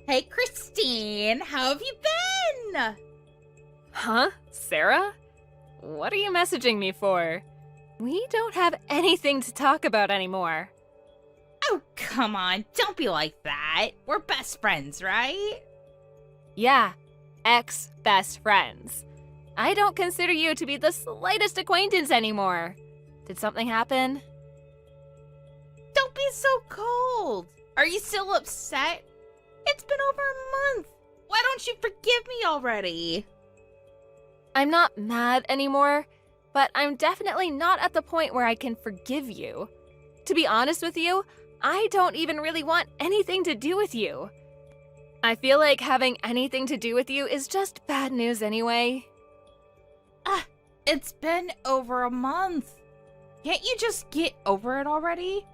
Hey, Christine, how have you been? Huh? Sarah? What are you messaging me for? We don't have anything to talk about anymore. Oh, come on, don't be like that. We're best friends, right? Yeah, ex-best friends. I don't consider you to be the slightest acquaintance anymore. Did something happen? Don't be so cold. Are you still upset? It's been over a month. Why don't you forgive me already? I'm not mad anymore, but I'm definitely not at the point where I can forgive you. To be honest with you, I don't even really want anything to do with you. I feel like having anything to do with you is just bad news anyway. It's been over a month. Can't you just get over it already?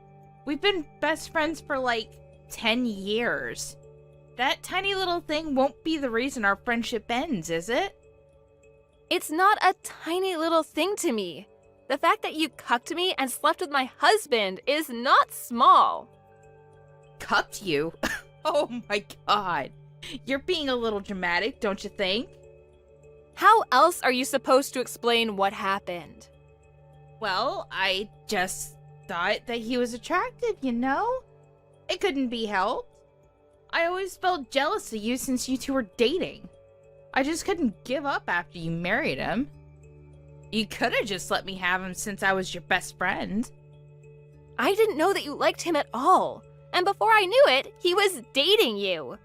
We've been best friends for like 10 years. That tiny little thing won't be the reason our friendship ends, is it? It's not a tiny little thing to me. The fact that you cucked me and slept with my husband is not small. Cucked you? Oh my god. You're being a little dramatic, don't you think? How else are you supposed to explain what happened? Well, I just thought that he was attractive, you know? It couldn't be helped. I always felt jealous of you since you two were dating. I just couldn't give up after you married him. You could have just let me have him since I was your best friend. I didn't know that you liked him at all. And before I knew it, he was dating you.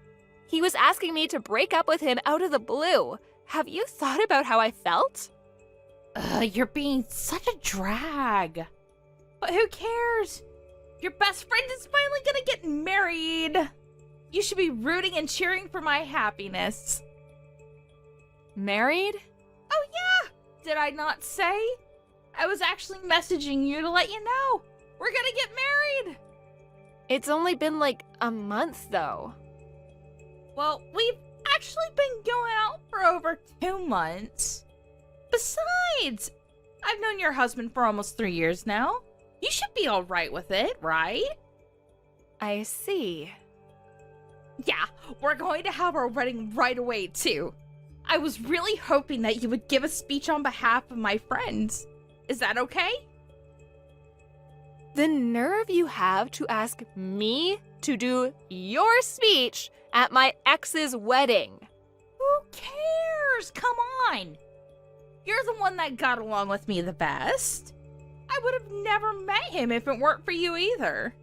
He was asking me to break up with him out of the blue. Have you thought about how I felt? You're being such a drag. But who cares? Your best friend is finally gonna get married. You should be rooting and cheering for my happiness. Married? Oh yeah! Did I not say? I was actually messaging you to let you know. We're gonna get married! It's only been like a month though. Well, we've actually been going out for over 2 months. Besides, I've known your husband for almost 3 years now. You should be alright with it, right? I see. Yeah, we're going to have our wedding right away, too. I was really hoping that you would give a speech on behalf of my friends. Is that okay? The nerve you have to ask me to do your speech at my ex's wedding. Who cares? Come on. You're the one that got along with me the best. I would have never met him if it weren't for you either.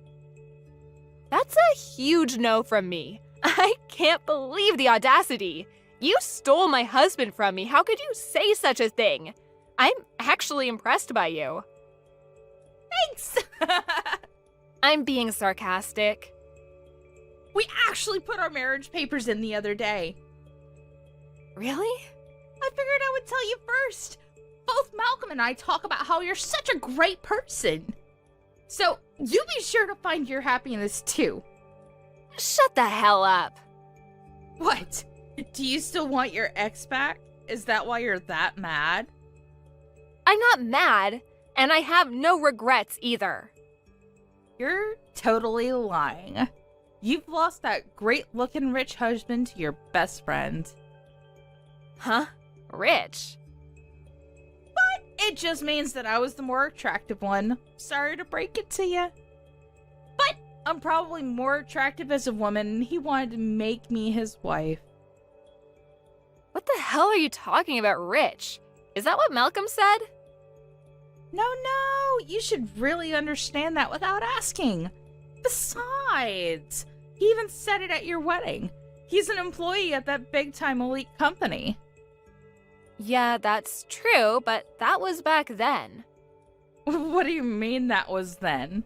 That's a huge no from me. I can't believe the audacity. You stole my husband from me. How could you say such a thing? I'm actually impressed by you. Thanks! I'm being sarcastic. We actually put our marriage papers in the other day. Really? I figured I would tell you first. Both Malcolm and I talk about how you're such a great person. So, you be sure to find your happiness too. Shut the hell up. What? Do you still want your ex back? Is that why you're that mad? I'm not mad, and I have no regrets either. You're totally lying. You've lost that great-looking rich husband to your best friend. Huh? Rich? But it just means that I was the more attractive one. Sorry to break it to you. But I'm probably more attractive as a woman, and he wanted to make me his wife. What the hell are you talking about, Rich? Is that what Malcolm said? No, you should really understand that without asking. Besides, he even said it at your wedding. He's an employee at that big-time elite company. Yeah, that's true, but that was back then. What do you mean that was then?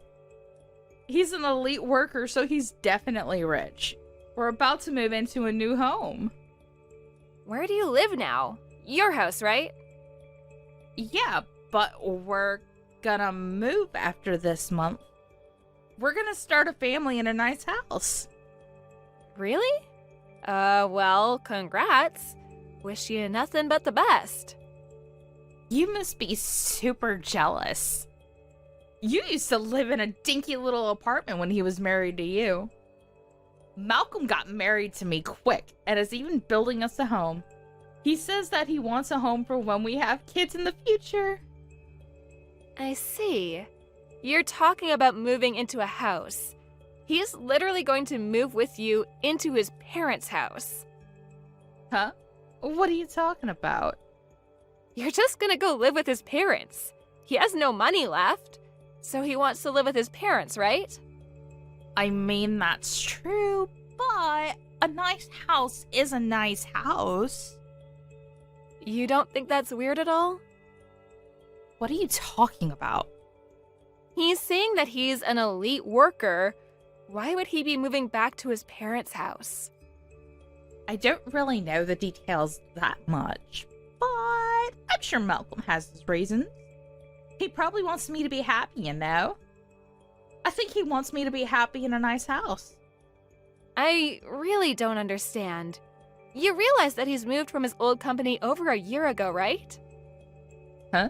He's an elite worker, so he's definitely rich. We're about to move into a new home. Where do you live now? Your house, right? Yeah, but we're gonna move after this month. We're gonna start a family in a nice house. Really? Well, congrats. Wish you nothing but the best. You must be super jealous. You used to live in a dinky little apartment when he was married to you. Malcolm got married to me quick and is even building us a home. He says that he wants a home for when we have kids in the future. I see. You're talking about moving into a house. He's literally going to move with you into his parents' house. Huh? What are you talking about? You're just gonna go live with his parents. He has no money left, so he wants to live with his parents, right? I mean, that's true, but a nice house is a nice house. You don't think that's weird at all? What are you talking about? He's saying that he's an elite worker. Why would he be moving back to his parents' house? I don't really know the details that much, but I'm sure Malcolm has his reasons. He probably wants me to be happy, you know? I think he wants me to be happy in a nice house. I really don't understand. You realize that he's moved from his old company over a year ago, right? Huh?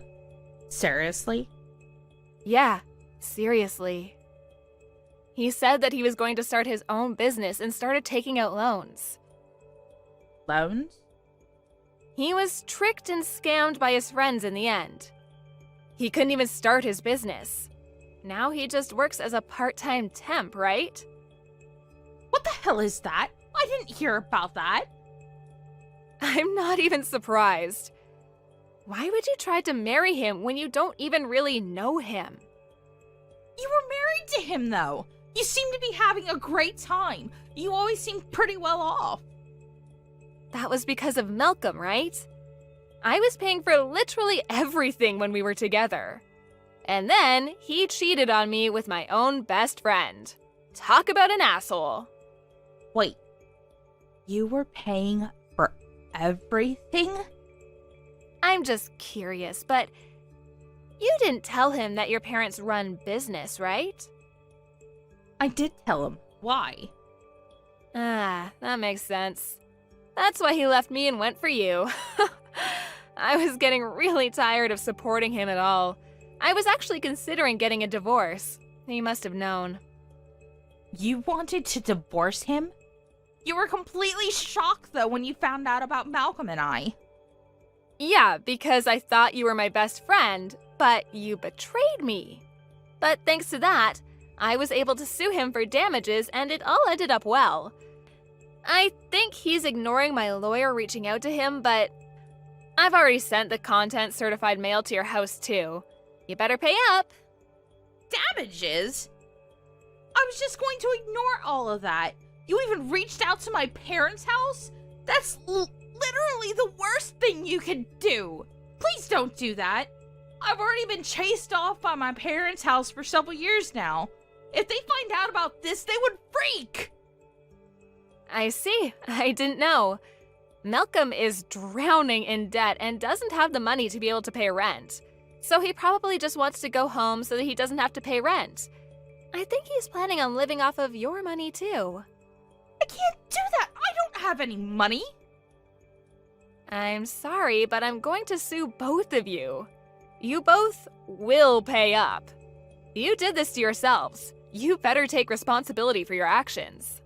Seriously? Yeah, seriously. He said that he was going to start his own business and started taking out loans. Loans? He was tricked and scammed by his friends in the end. He couldn't even start his business. Now he just works as a part-time temp, right? What the hell is that? I didn't hear about that. I'm not even surprised. Why would you try to marry him when you don't even really know him? You were married to him, though. You seem to be having a great time. You always seem pretty well off. That was because of Malcolm, right? I was paying for literally everything when we were together. And then he cheated on me with my own best friend. Talk about an asshole. Wait, you were paying for everything? I'm just curious, but you didn't tell him that your parents run business, right? I did tell him. Why? Ah, that makes sense. That's why he left me and went for you. I was getting really tired of supporting him at all. I was actually considering getting a divorce. He must have known. You wanted to divorce him? You were completely shocked, though, when you found out about Malcolm and I. Yeah, because I thought you were my best friend, but you betrayed me. But thanks to that, I was able to sue him for damages and it all ended up well. I think he's ignoring my lawyer reaching out to him, but I've already sent the content certified mail to your house too. You better pay up. Damages? I was just going to ignore all of that. You even reached out to my parents' house? That's literally the worst thing you could do. Please don't do that. I've already been chased off by my parents' house for several years now. If they find out about this, they would freak. I see. I didn't know. Malcolm is drowning in debt and doesn't have the money to be able to pay rent. So he probably just wants to go home so that he doesn't have to pay rent. I think he's planning on living off of your money too. I can't do that. I don't have any money. I'm sorry, but I'm going to sue both of you. You both will pay up. You did this to yourselves. You better take responsibility for your actions.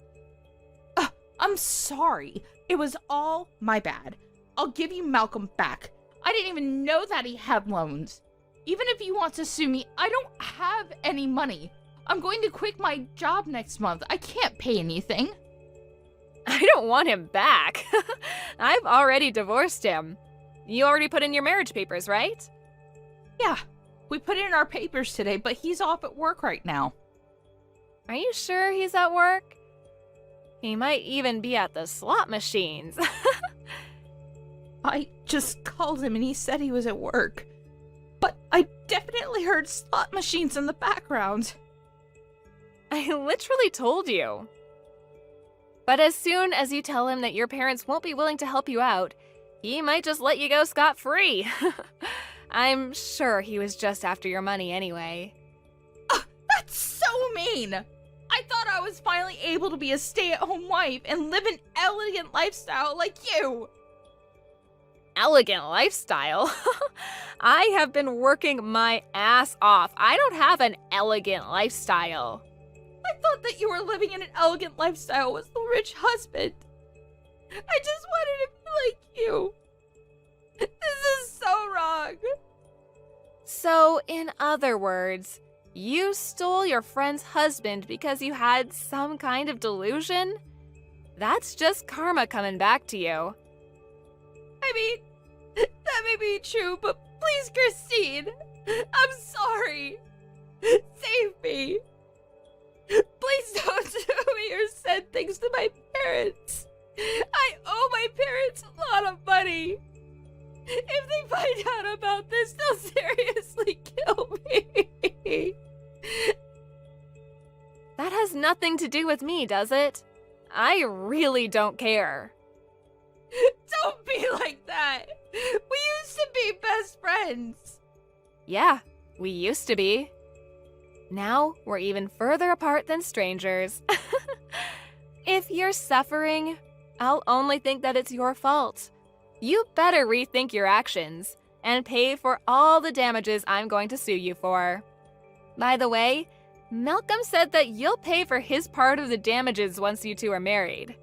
I'm sorry. It was all my bad. I'll give you Malcolm back. I didn't even know that he had loans. Even if you want to sue me, I don't have any money. I'm going to quit my job next month. I can't pay anything. I don't want him back. I've already divorced him. You already put in your marriage papers, right? Yeah, we put in our papers today, but he's off at work right now. Are you sure he's at work? He might even be at the slot machines. I just called him and he said he was at work. But I definitely heard slot machines in the background. I literally told you. But as soon as you tell him that your parents won't be willing to help you out, he might just let you go scot-free. I'm sure he was just after your money anyway. That's so mean! I thought I was finally able to be a stay-at-home wife and live an elegant lifestyle like you! Elegant lifestyle? I have been working my ass off. I don't have an elegant lifestyle. I thought that you were living in an elegant lifestyle with a rich husband. I just wanted to be like you. This is so wrong. So, in other words, you stole your friend's husband because you had some kind of delusion? That's just karma coming back to you. I mean, that may be true, but please, Christine, I'm sorry. Save me. Please don't sue me or send things to my parents. I owe my parents a lot of money. If they find out about this, they'll seriously kill me. That has nothing to do with me, does it? I really don't care. Don't be like that. We used to be best friends. Yeah, we used to be. Now we're even further apart than strangers. If you're suffering, I'll only think that it's your fault. You better rethink your actions and pay for all the damages I'm going to sue you for. By the way, Malcolm said that you'll pay for his part of the damages once you two are married.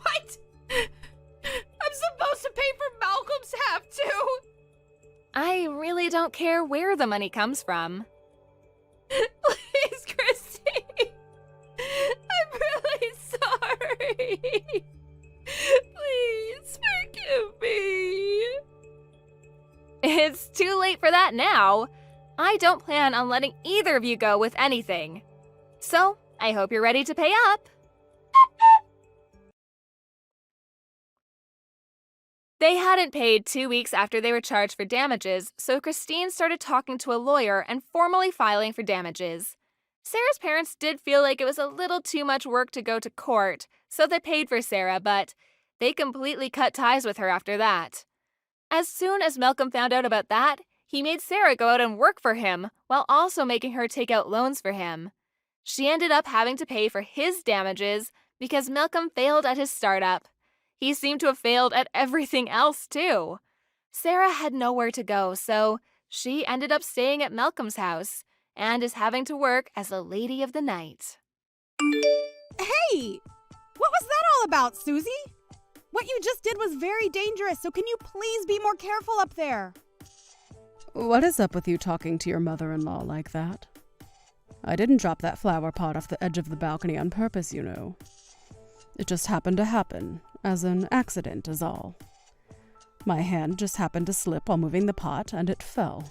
What? I'm supposed to pay for Malcolm's half too? I really don't care where the money comes from. Please, Christine. I'm really sorry. Please forgive me. It's too late for that now. I don't plan on letting either of you go with anything. So, I hope you're ready to pay up. They hadn't paid 2 weeks after they were charged for damages, so Christine started talking to a lawyer and formally filing for damages. Sarah's parents did feel like it was a little too much work to go to court, so they paid for Sarah, but they completely cut ties with her after that. As soon as Malcolm found out about that, he made Sarah go out and work for him, while also making her take out loans for him. She ended up having to pay for his damages because Malcolm failed at his startup. He seemed to have failed at everything else, too. Sarah had nowhere to go, so she ended up staying at Malcolm's house and is having to work as a lady of the night. Hey! What was that all about, Susie? What you just did was very dangerous, so can you please be more careful up there? What is up with you talking to your mother-in-law like that? I didn't drop that flower pot off the edge of the balcony on purpose, you know. It just happened to happen, as an accident is all. My hand just happened to slip while moving the pot, and it fell.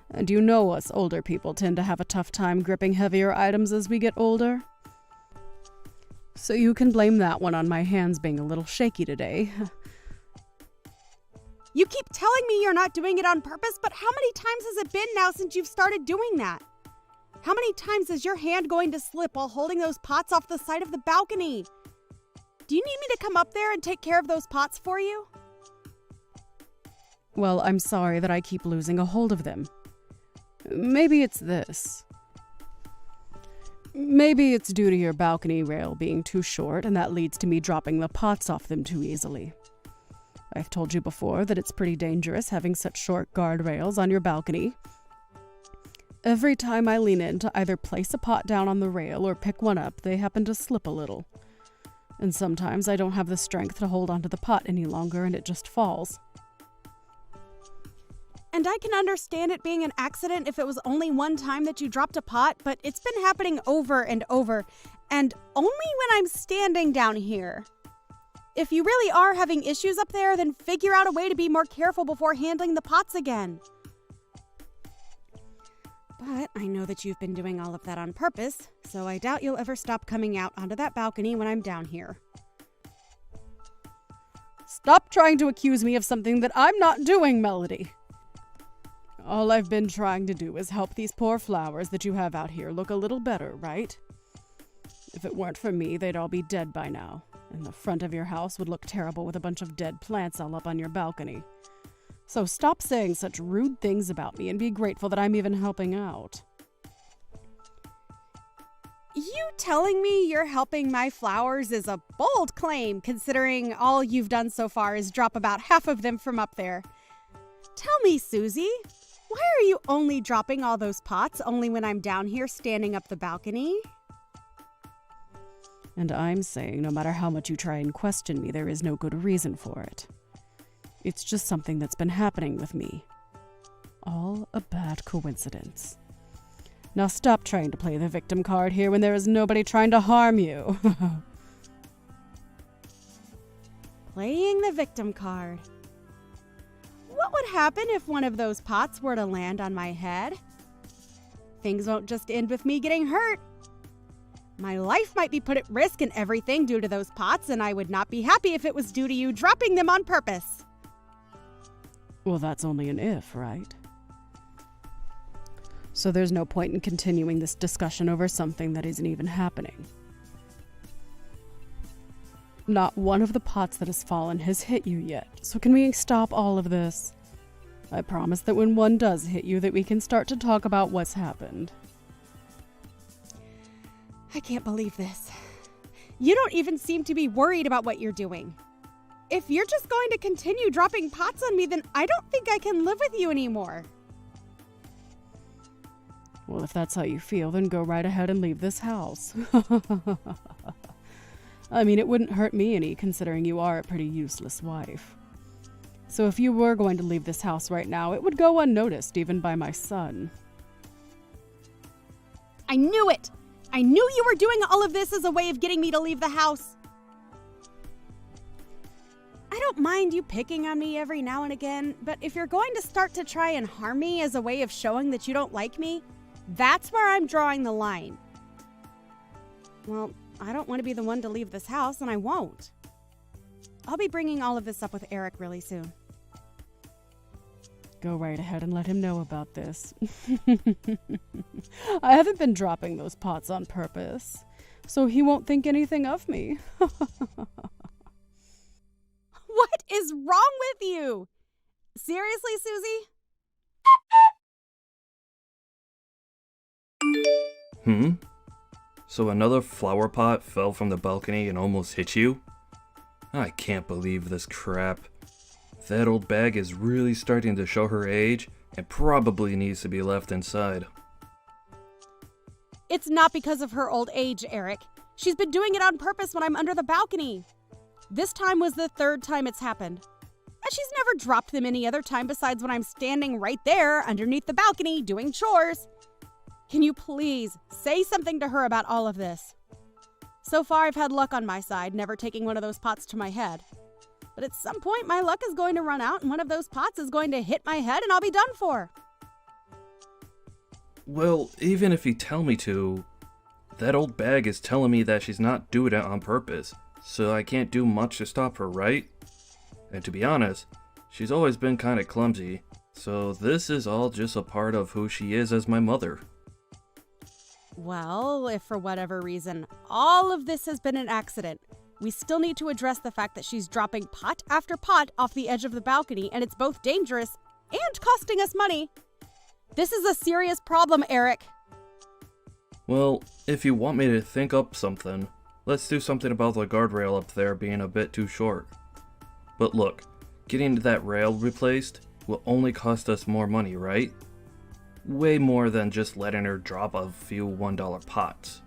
And you know us older people tend to have a tough time gripping heavier items as we get older. So you can blame that one on my hands being a little shaky today. You keep telling me you're not doing it on purpose, but how many times has it been now since you've started doing that? How many times is your hand going to slip while holding those pots off the side of the balcony? Do you need me to come up there and take care of those pots for you? Well, I'm sorry that I keep losing a hold of them. Maybe it's this. Maybe it's due to your balcony rail being too short, and that leads to me dropping the pots off them too easily. I've told you before that it's pretty dangerous having such short guardrails on your balcony. Every time I lean in to either place a pot down on the rail or pick one up, they happen to slip a little. And sometimes I don't have the strength to hold onto the pot any longer and it just falls. And I can understand it being an accident if it was only one time that you dropped a pot, but it's been happening over and over, and only when I'm standing down here. If you really are having issues up there, then figure out a way to be more careful before handling the pots again. But I know that you've been doing all of that on purpose, so I doubt you'll ever stop coming out onto that balcony when I'm down here. Stop trying to accuse me of something that I'm not doing, Melody. All I've been trying to do is help these poor flowers that you have out here look a little better, right? If it weren't for me, they'd all be dead by now, and the front of your house would look terrible with a bunch of dead plants all up on your balcony. So stop saying such rude things about me and be grateful that I'm even helping out. You telling me you're helping my flowers is a bold claim, considering all you've done so far is drop about half of them from up there. Tell me, Susie, Why are you only dropping all those pots only when I'm down here standing up the balcony? And I'm saying no matter how much you try and question me, there is no good reason for it. It's just something that's been happening with me. All a bad coincidence. Now stop trying to play the victim card here when there is nobody trying to harm you. Playing the victim card. What would happen if one of those pots were to land on my head? Things won't just end with me getting hurt. My life might be put at risk and everything due to those pots, and I would not be happy if it was due to you dropping them on purpose. Well, that's only an if, right? So there's no point in continuing this discussion over something that isn't even happening. Not one of the pots that has fallen has hit you yet, so can we stop all of this? I promise that when one does hit you, that we can start to talk about what's happened. I can't believe this. You don't even seem to be worried about what you're doing. If you're just going to continue dropping pots on me, then I don't think I can live with you anymore. Well, if that's how you feel, then go right ahead and leave this house. I mean, it wouldn't hurt me any, considering you are a pretty useless wife. So if you were going to leave this house right now, it would go unnoticed, even by my son. I knew it! I knew you were doing all of this as a way of getting me to leave the house. I don't mind you picking on me every now and again, but if you're going to start to try and harm me as a way of showing that you don't like me, that's where I'm drawing the line. Well, I don't want to be the one to leave this house, and I won't. I'll be bringing all of this up with Eric really soon. Go right ahead and let him know about this. I haven't been dropping those pots on purpose, so he won't think anything of me. What is wrong with you? Seriously, Susie? So another flower pot fell from the balcony and almost hit you? I can't believe this crap. That old bag is really starting to show her age and probably needs to be left inside. It's not because of her old age, Eric. She's been doing it on purpose when I'm under the balcony. This time was the third time it's happened. And she's never dropped them any other time besides when I'm standing right there underneath the balcony doing chores. Can you please say something to her about all of this? So far, I've had luck on my side, never taking one of those pots to my head. But at some point, my luck is going to run out and one of those pots is going to hit my head and I'll be done for. Well, even if you tell me to, that old bag is telling me that she's not doing it on purpose, so I can't do much to stop her, right? And to be honest, she's always been kind of clumsy, so this is all just a part of who she is as my mother. Well, if for whatever reason all of this has been an accident, we still need to address the fact that she's dropping pot after pot off the edge of the balcony, and it's both dangerous and costing us money. This is a serious problem, Eric. Well, if you want me to think up something, let's do something about the guardrail up there being a bit too short. But look, getting that rail replaced will only cost us more money, right? Way more than just letting her drop a few $1 pots.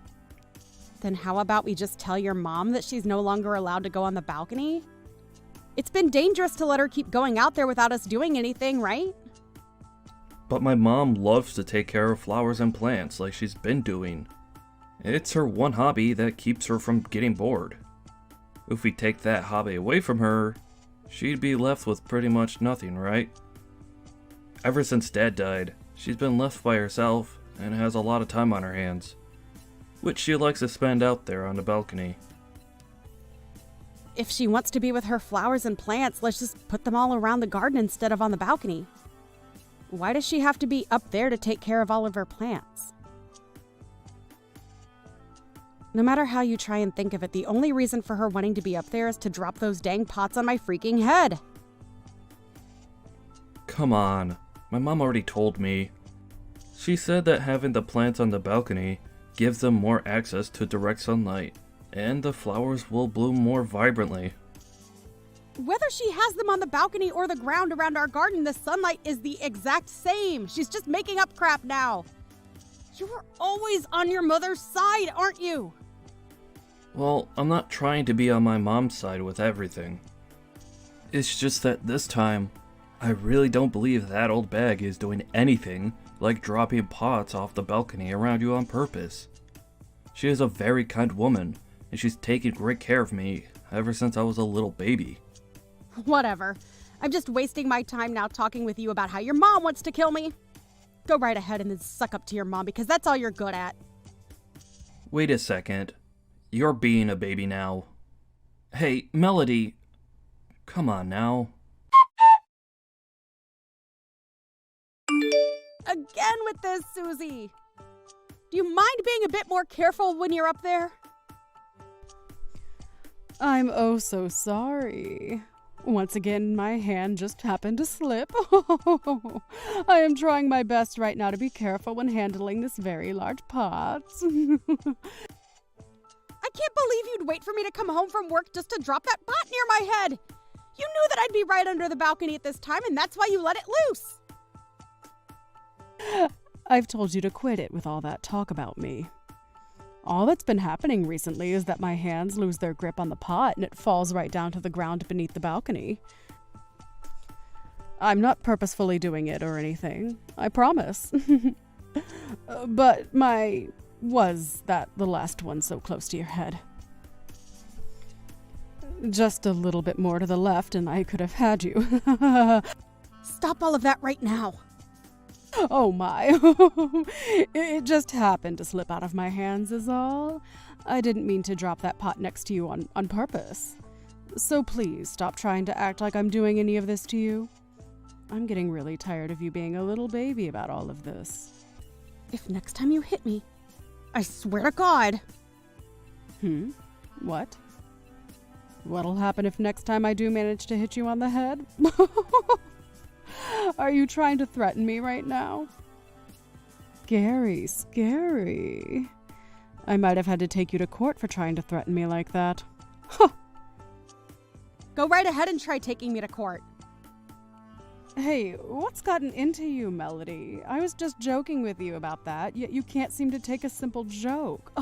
Then how about we just tell your mom that she's no longer allowed to go on the balcony? It's been dangerous to let her keep going out there without us doing anything, right? But my mom loves to take care of flowers and plants like she's been doing. It's her one hobby that keeps her from getting bored. If we take that hobby away from her, she'd be left with pretty much nothing, right? Ever since Dad died, she's been left by herself and has a lot of time on her hands, which she likes to spend out there on the balcony. If she wants to be with her flowers and plants, let's just put them all around the garden instead of on the balcony. Why does she have to be up there to take care of all of her plants? No matter how you try and think of it, the only reason for her wanting to be up there is to drop those dang pots on my freaking head. Come on, my mom already told me. She said that having the plants on the balcony gives them more access to direct sunlight, and the flowers will bloom more vibrantly. Whether she has them on the balcony or the ground around our garden, the sunlight is the exact same. She's just making up crap now. You were always on your mother's side, aren't you? Well, I'm not trying to be on my mom's side with everything. It's just that this time, I really don't believe that old bag is doing anything like dropping pots off the balcony around you on purpose. She is a very kind woman, and she's taken great care of me ever since I was a little baby. Whatever. I'm just wasting my time now talking with you about how your mom wants to kill me. Go right ahead and then suck up to your mom because that's all you're good at. Wait a second. You're being a baby now. Hey, Melody. Come on now. Again with this, Susie. Do you mind being a bit more careful when you're up there? I'm oh so sorry. Once again, my hand just happened to slip. I am trying my best right now to be careful when handling this very large pot. I can't believe you'd wait for me to come home from work just to drop that pot near my head. You knew that I'd be right under the balcony at this time, and that's why you let it loose. I've told you to quit it with all that talk about me. All that's been happening recently is that my hands lose their grip on the pot and it falls right down to the ground beneath the balcony. I'm not purposefully doing it or anything, I promise. But was that the last one so close to your head? Just a little bit more to the left and I could have had you. Stop all of that right now. Oh my. It just happened to slip out of my hands is all. I didn't mean to drop that pot next to you on purpose. So please stop trying to act like I'm doing any of this to you. I'm getting really tired of you being a little baby about all of this. If next time you hit me, I swear to God. What? What'll happen if next time I do manage to hit you on the head? Are you trying to threaten me right now? Scary. I might have had to take you to court for trying to threaten me like that. Huh. Go right ahead and try taking me to court. Hey, what's gotten into you, Melody? I was just joking with you about that, yet you can't seem to take a simple joke.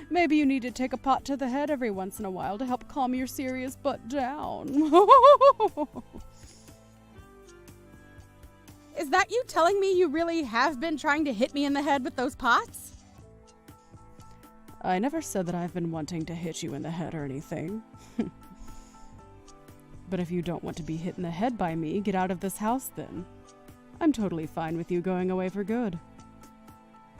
Maybe you need to take a pot to the head every once in a while to help calm your serious butt down. Is that you telling me you really have been trying to hit me in the head with those pots? I never said that I've been wanting to hit you in the head or anything. But if you don't want to be hit in the head by me, get out of this house then. I'm totally fine with you going away for good.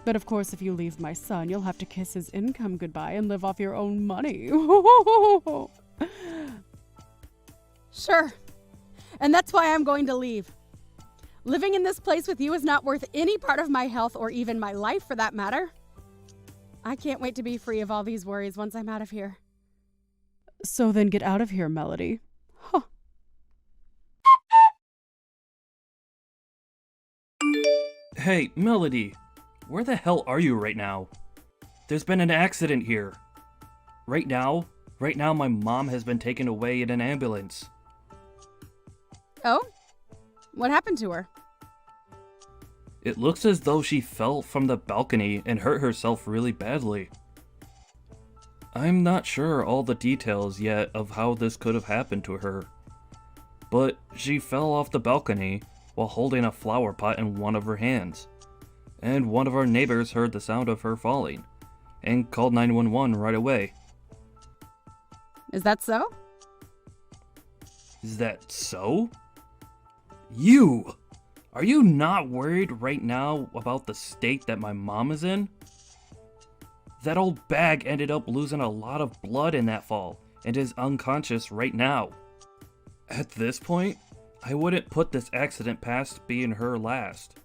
But of course, if you leave my son, you'll have to kiss his income goodbye and live off your own money. Sure. And that's why I'm going to leave. Living in this place with you is not worth any part of my health or even my life for that matter. I can't wait to be free of all these worries once I'm out of here. So then get out of here, Melody. Huh. Hey, Melody. Where the hell are you right now? There's been an accident here. Right now, my mom has been taken away in an ambulance. Oh? What happened to her? It looks as though she fell from the balcony and hurt herself really badly. I'm not sure all the details yet of how this could have happened to her. But she fell off the balcony while holding a flower pot in one of her hands. And one of our neighbors heard the sound of her falling and called 911 right away. Is that so? Is that so? You! Are you not worried right now about the state that my mom is in? That old bag ended up losing a lot of blood in that fall and is unconscious right now. At this point, I wouldn't put this accident past being her last.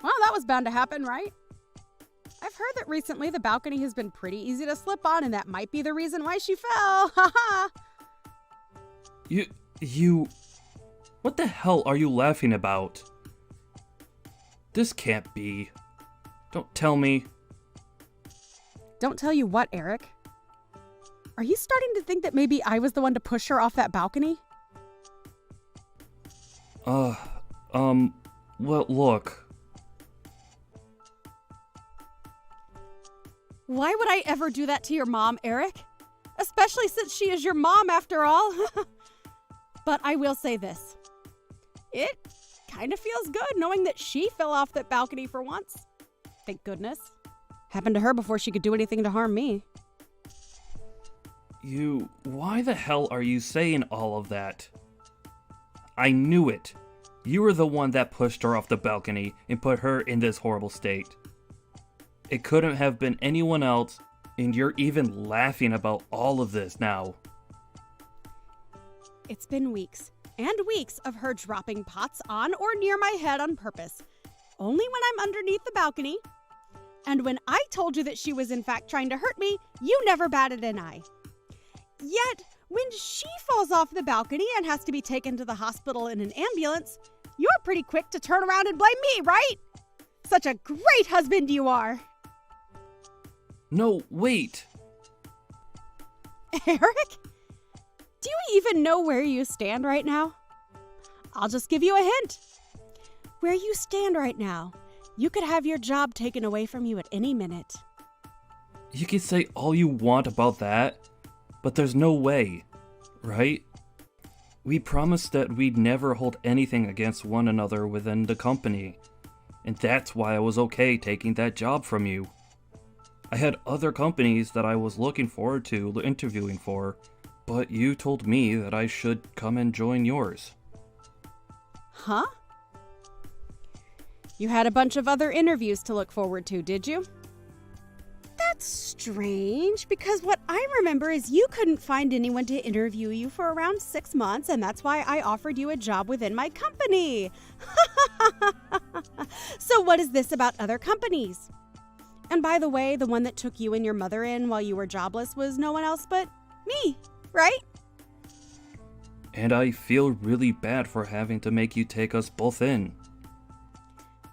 Well, that was bound to happen, right? I've heard that recently the balcony has been pretty easy to slip on, and that might be the reason why she fell. Haha. You... What the hell are you laughing about? This can't be. Don't tell me. Don't tell you what, Eric? Are you starting to think that maybe I was the one to push her off that balcony? Well, look. Why would I ever do that to your mom, Eric? Especially since she is your mom after all. But I will say this. It kind of feels good knowing that she fell off that balcony for once. Thank goodness. Happened to her before she could do anything to harm me. Why the hell are you saying all of that? I knew it. You were the one that pushed her off the balcony and put her in this horrible state. It couldn't have been anyone else, and you're even laughing about all of this now. It's been weeks and weeks of her dropping pots on or near my head on purpose. Only when I'm underneath the balcony. And when I told you that she was in fact trying to hurt me, you never batted an eye. Yet, when she falls off the balcony and has to be taken to the hospital in an ambulance, you're pretty quick to turn around and blame me, right? Such a great husband you are. No, wait. Eric? Do you even know where you stand right now? I'll just give you a hint. Where you stand right now, you could have your job taken away from you at any minute. You can say all you want about that, but there's no way, right? We promised that we'd never hold anything against one another within the company, and that's why I was okay taking that job from you. I had other companies that I was looking forward to interviewing for, but you told me that I should come and join yours. Huh? You had a bunch of other interviews to look forward to, did you? That's strange, because what I remember is you couldn't find anyone to interview you for around 6 months, and that's why I offered you a job within my company. So what is this about other companies? And by the way, the one that took you and your mother in while you were jobless was no one else but me, right? And I feel really bad for having to make you take us both in.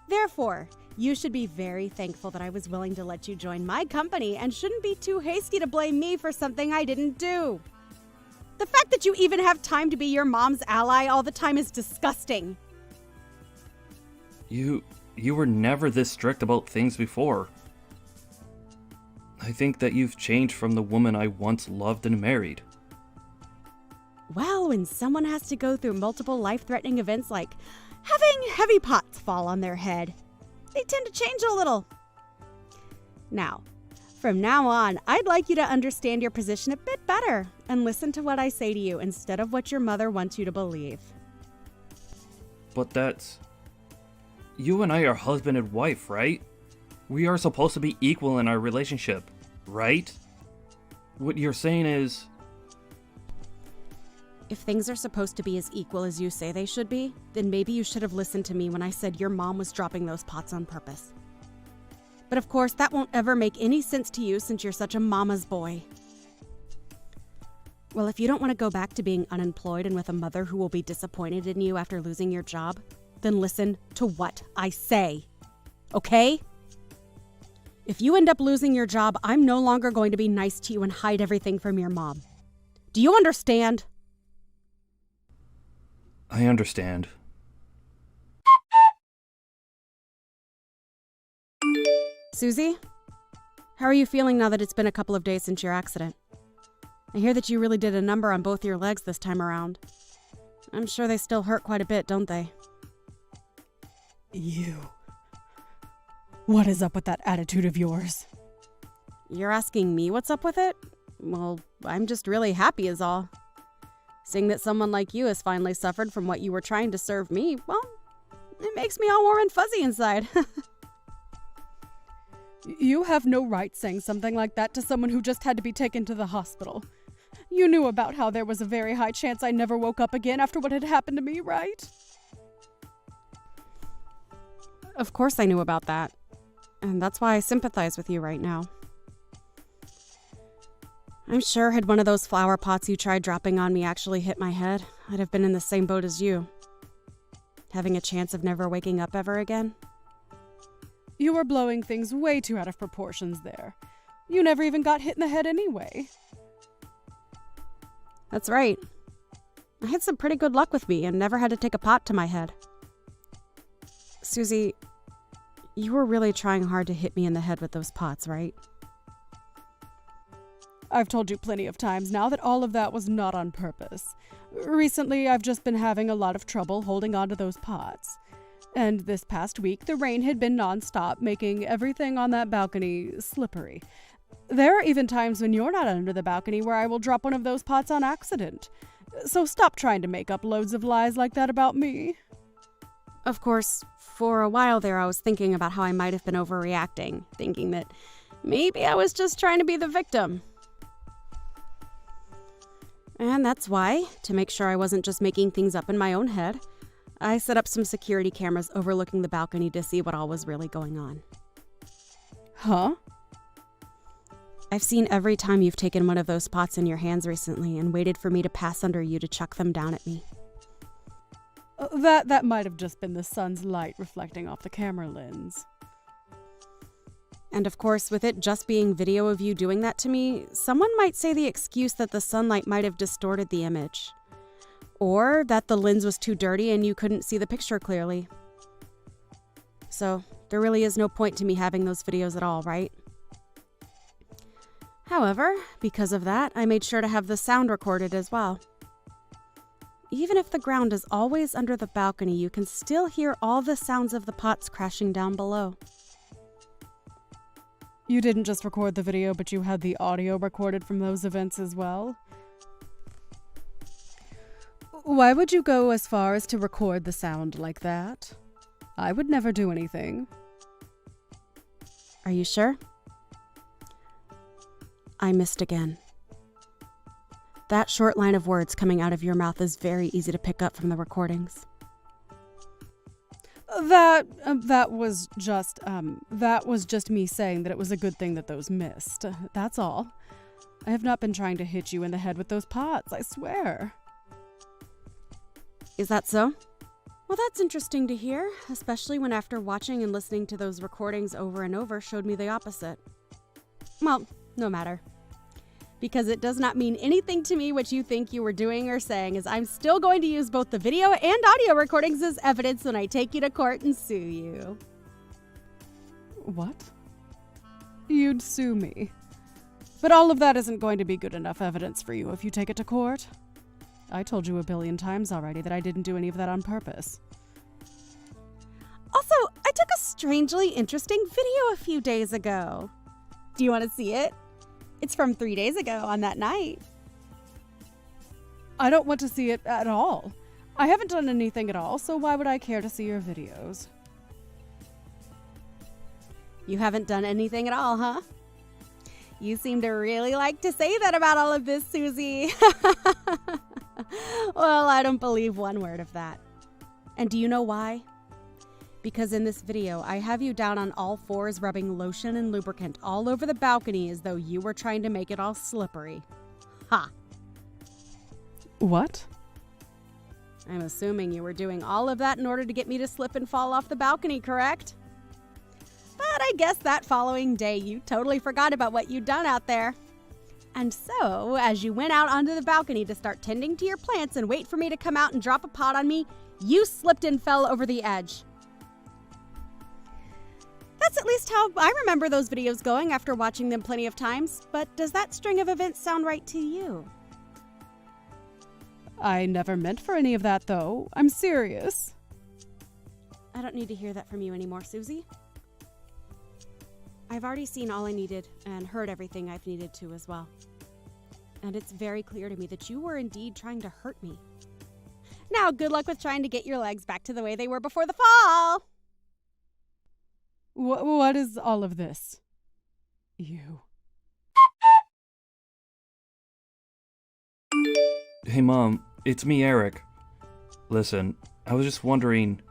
Therefore, you should be very thankful that I was willing to let you join my company and shouldn't be too hasty to blame me for something I didn't do. The fact that you even have time to be your mom's ally all the time is disgusting. You were never this strict about things before. I think that you've changed from the woman I once loved and married. Well, when someone has to go through multiple life-threatening events like having heavy pots fall on their head, they tend to change a little. Now, from now on, I'd like you to understand your position a bit better and listen to what I say to you instead of what your mother wants you to believe. But that's... You and I are husband and wife, right? We are supposed to be equal in our relationship, right? What you're saying is... If things are supposed to be as equal as you say they should be, then maybe you should have listened to me when I said your mom was dropping those pots on purpose. But of course, that won't ever make any sense to you since you're such a mama's boy. Well, if you don't want to go back to being unemployed and with a mother who will be disappointed in you after losing your job, then listen to what I say. Okay? If you end up losing your job, I'm no longer going to be nice to you and hide everything from your mom. Do you understand? I understand. Susie? How are you feeling now that it's been a couple of days since your accident? I hear that you really did a number on both your legs this time around. I'm sure they still hurt quite a bit, don't they? You. What is up with that attitude of yours? You're asking me what's up with it? Well, I'm just really happy is all. Seeing that someone like you has finally suffered from what you were trying to serve me, well, it makes me all warm and fuzzy inside. You have no right saying something like that to someone who just had to be taken to the hospital. You knew about how there was a very high chance I never woke up again after what had happened to me, right? Of course I knew about that. And that's why I sympathize with you right now. I'm sure had one of those flower pots you tried dropping on me actually hit my head, I'd have been in the same boat as you. Having a chance of never waking up ever again. You were blowing things way too out of proportions there. You never even got hit in the head anyway. That's right. I had some pretty good luck with me and never had to take a pot to my head. Susie, you were really trying hard to hit me in the head with those pots, right? I've told you plenty of times now that all of that was not on purpose. Recently, I've just been having a lot of trouble holding on to those pots. And this past week, the rain had been nonstop, making everything on that balcony slippery. There are even times when you're not under the balcony where I will drop one of those pots on accident. So stop trying to make up loads of lies like that about me. Of course, for a while there I was thinking about how I might have been overreacting, thinking that maybe I was just trying to be the victim. And that's why, to make sure I wasn't just making things up in my own head, I set up some security cameras overlooking the balcony to see what all was really going on. Huh? I've seen every time you've taken one of those pots in your hands recently and waited for me to pass under you to chuck them down at me. That might have just been the sun's light reflecting off the camera lens. And of course, with it just being video of you doing that to me, someone might say the excuse that the sunlight might have distorted the image. Or that the lens was too dirty and you couldn't see the picture clearly. So, there really is no point to me having those videos at all, right? However, because of that, I made sure to have the sound recorded as well. Even if the ground is always under the balcony, you can still hear all the sounds of the pots crashing down below. You didn't just record the video, but you had the audio recorded from those events as well? Why would you go as far as to record the sound like that? I would never do anything. Are you sure? I missed again. That short line of words coming out of your mouth is very easy to pick up from the recordings. That was just me saying that it was a good thing that those missed. That's all. I have not been trying to hit you in the head with those pots, I swear. Is that so? Well, that's interesting to hear, especially when after watching and listening to those recordings over and over showed me the opposite. Well, no matter. Because it does not mean anything to me what you think you were doing or saying, as I'm still going to use both the video and audio recordings as evidence when I take you to court and sue you. What? You'd sue me. But all of that isn't going to be good enough evidence for you if you take it to court. I told you a billion times already that I didn't do any of that on purpose. Also, I took a strangely interesting video a few days ago. Do you want to see it? It's from 3 days ago on that night. I don't want to see it at all. I haven't done anything at all, so why would I care to see your videos? You haven't done anything at all, huh? You seem to really like to say that about all of this, Susie. Well, I don't believe one word of that. And do you know why? Because in this video, I have you down on all fours rubbing lotion and lubricant all over the balcony as though you were trying to make it all slippery. Ha! What? I'm assuming you were doing all of that in order to get me to slip and fall off the balcony, correct? But I guess that following day you totally forgot about what you'd done out there. And so, as you went out onto the balcony to start tending to your plants and wait for me to come out and drop a pot on me, you slipped and fell over the edge. That's at least how I remember those videos going after watching them plenty of times, but does that string of events sound right to you? I never meant for any of that, though. I'm serious. I don't need to hear that from you anymore, Susie. I've already seen all I needed and heard everything I've needed to as well. And it's very clear to me that you were indeed trying to hurt me. Now, good luck with trying to get your legs back to the way they were before the fall! What is all of this? You. Hey Mom, it's me, Eric. Listen, I was just wondering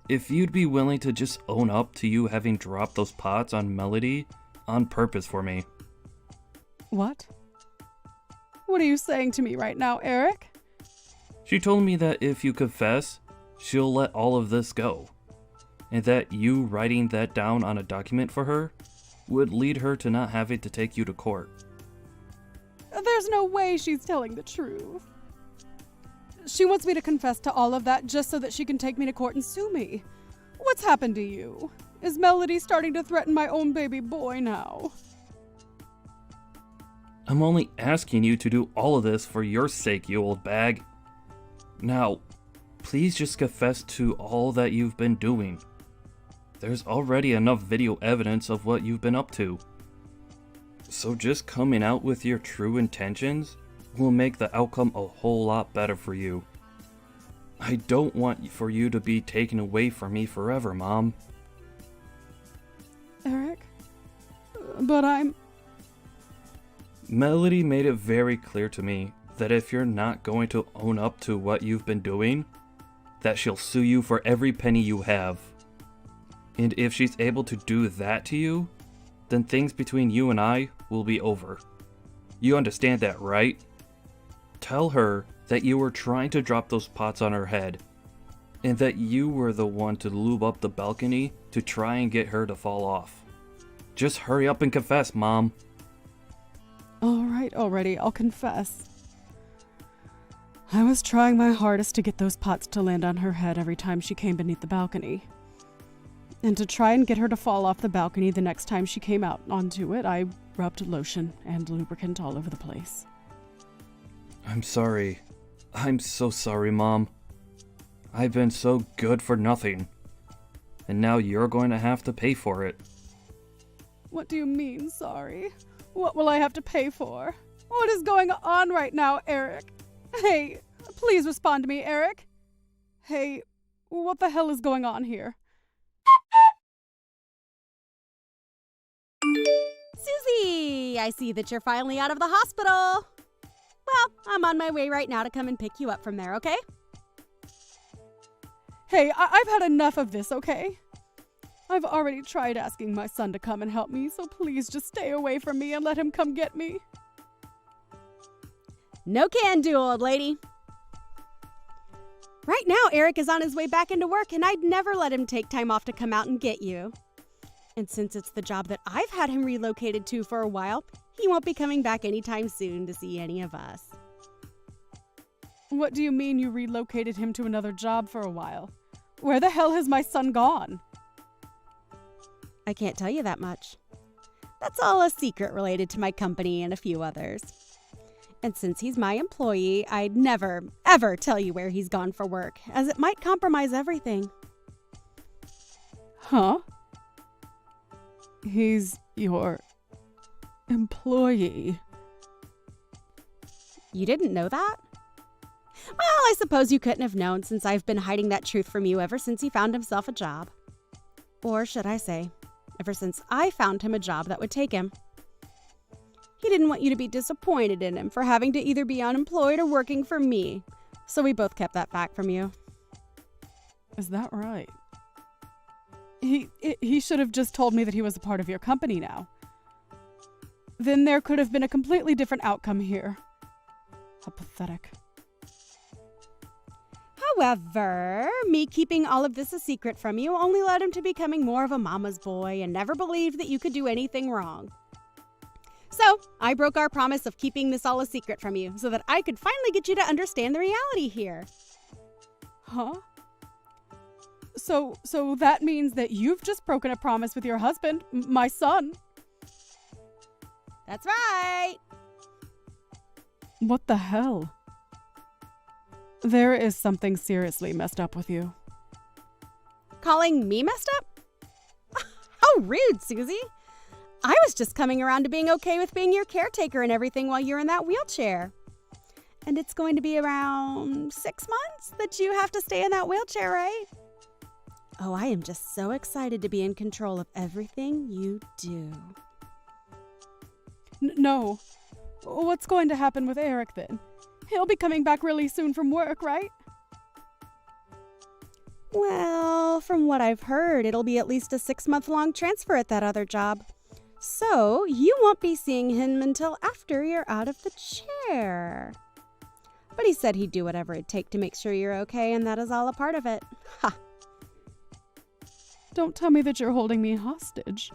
if you'd be willing to just own up to you having dropped those pots on Melody on purpose for me. What? What are you saying to me right now, Eric? She told me that if you confess, she'll let all of this go. And that you writing that down on a document for her would lead her to not having to take you to court. There's no way she's telling the truth. She wants me to confess to all of that just so that she can take me to court and sue me. What's happened to you? Is Melody starting to threaten my own baby boy now? I'm only asking you to do all of this for your sake, you old bag. Now, please just confess to all that you've been doing. There's already enough video evidence of what you've been up to. So just coming out with your true intentions will make the outcome a whole lot better for you. I don't want for you to be taken away from me forever, Mom. Eric? But I'm... Melody made it very clear to me that if you're not going to own up to what you've been doing, that she'll sue you for every penny you have. And if she's able to do that to you, then things between you and I will be over. You understand that, right? Tell her that you were trying to drop those pots on her head, and that you were the one to lube up the balcony to try and get her to fall off. Just hurry up and confess, Mom. All right, already, I'll confess. I was trying my hardest to get those pots to land on her head every time she came beneath the balcony. And to try and get her to fall off the balcony the next time she came out onto it, I rubbed lotion and lubricant all over the place. I'm sorry. I'm so sorry, Mom. I've been so good for nothing. And now you're going to have to pay for it. What do you mean, sorry? What will I have to pay for? What is going on right now, Eric? Hey, please respond to me, Eric. Hey, what the hell is going on here? Susie, I see that you're finally out of the hospital. Well, I'm on my way right now to come and pick you up from there, okay? Hey, I've had enough of this, okay? I've already tried asking my son to come and help me, so please just stay away from me and let him come get me. No can do, old lady. Right now, Eric is on his way back into work, and I'd never let him take time off to come out and get you. And since it's the job that I've had him relocated to for a while, he won't be coming back anytime soon to see any of us. What do you mean you relocated him to another job for a while? Where the hell has my son gone? I can't tell you that much. That's all a secret related to my company and a few others. And since he's my employee, I'd never, ever tell you where he's gone for work, as it might compromise everything. Huh? He's your employee. You didn't know that? Well, I suppose you couldn't have known, since I've been hiding that truth from you ever since he found himself a job. Or should I say, ever since I found him a job that would take him. He didn't want you to be disappointed in him for having to either be unemployed or working for me, so we both kept that fact from you. Is that right? He should have just told me that he was a part of your company now. Then there could have been a completely different outcome here. How pathetic. However, me keeping all of this a secret from you only led him to becoming more of a mama's boy and never believed that you could do anything wrong. So, I broke our promise of keeping this all a secret from you so that I could finally get you to understand the reality here. Huh? So that means that you've just broken a promise with your husband, my son. That's right. What the hell? There is something seriously messed up with you. Calling me messed up? How rude, Susie. I was just coming around to being okay with being your caretaker and everything while you're in that wheelchair. And it's going to be around 6 months that you have to stay in that wheelchair, right? Oh, I am just so excited to be in control of everything you do. No. What's going to happen with Eric then? He'll be coming back really soon from work, right? Well, from what I've heard, it'll be at least a 6-month-long transfer at that other job. So, you won't be seeing him until after you're out of the chair. But he said he'd do whatever it'd take to make sure you're okay, and that is all a part of it. Ha! Don't tell me that you're holding me hostage.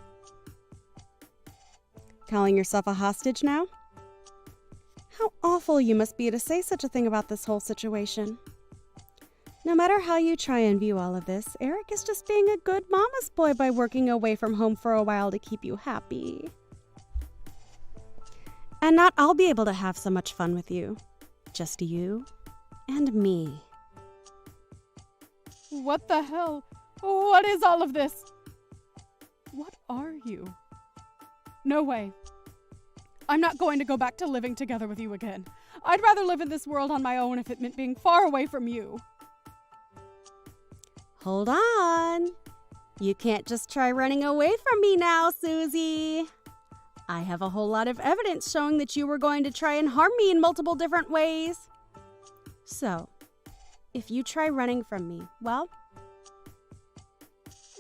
Calling yourself a hostage now? How awful you must be to say such a thing about this whole situation. No matter how you try and view all of this, Eric is just being a good mama's boy by working away from home for a while to keep you happy. And not I'll be able to have so much fun with you. Just you and me. What the hell? What is all of this? What are you? No way. I'm not going to go back to living together with you again. I'd rather live in this world on my own if it meant being far away from you. Hold on. You can't just try running away from me now, Susie. I have a whole lot of evidence showing that you were going to try and harm me in multiple different ways. So, if you try running from me, well...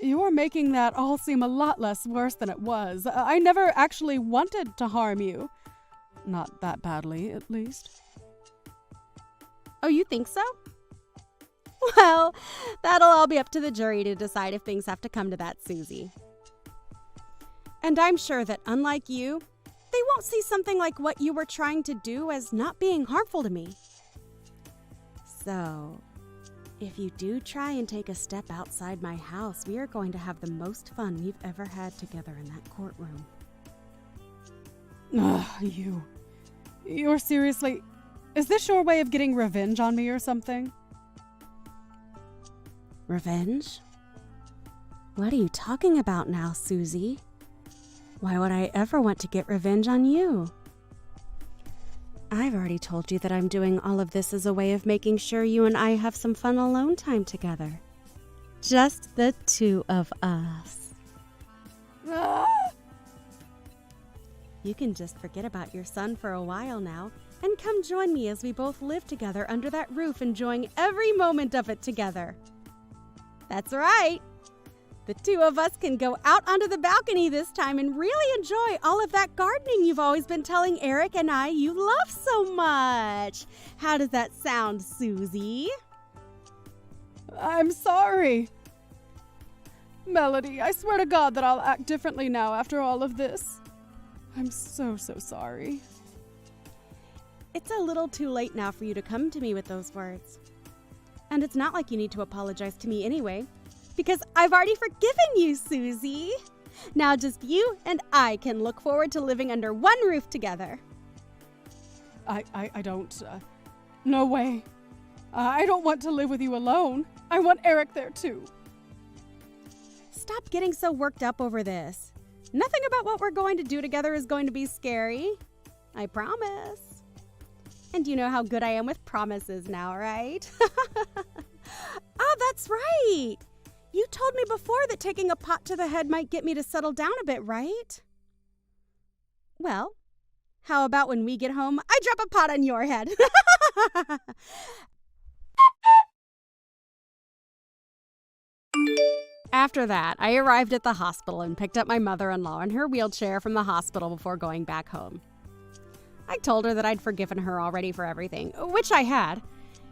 You're making that all seem a lot less worse than it was. I never actually wanted to harm you. Not that badly, at least. Oh, you think so? Well, that'll all be up to the jury to decide if things have to come to that, Susie. And I'm sure that, unlike you, they won't see something like what you were trying to do as not being harmful to me. So, if you do try and take a step outside my house, we are going to have the most fun we've ever had together in that courtroom. Ugh, You're seriously... Is this your way of getting revenge on me or something? Revenge? What are you talking about now, Susie? Why would I ever want to get revenge on you? I've already told you that I'm doing all of this as a way of making sure you and I have some fun alone time together. Just the two of us. You can just forget about your son for a while now and come join me as we both live together under that roof, enjoying every moment of it together. That's right. The two of us can go out onto the balcony this time and really enjoy all of that gardening you've always been telling Eric and I you love so much. How does that sound, Susie? I'm sorry. Melody, I swear to God that I'll act differently now after all of this. I'm so sorry. It's a little too late now for you to come to me with those words. And it's not like you need to apologize to me anyway, because I've already forgiven you, Susie. Now just you and I can look forward to living under one roof together. I don't, no way. I don't want to live with you alone. I want Eric there too. Stop getting so worked up over this. Nothing about what we're going to do together is going to be scary. I promise. And you know how good I am with promises now, right? Oh, that's right. You told me before that taking a pot to the head might get me to settle down a bit, right? Well, how about when we get home, I drop a pot on your head? After that, I arrived at the hospital and picked up my mother-in-law in her wheelchair from the hospital before going back home. I told her that I'd forgiven her already for everything, which I had.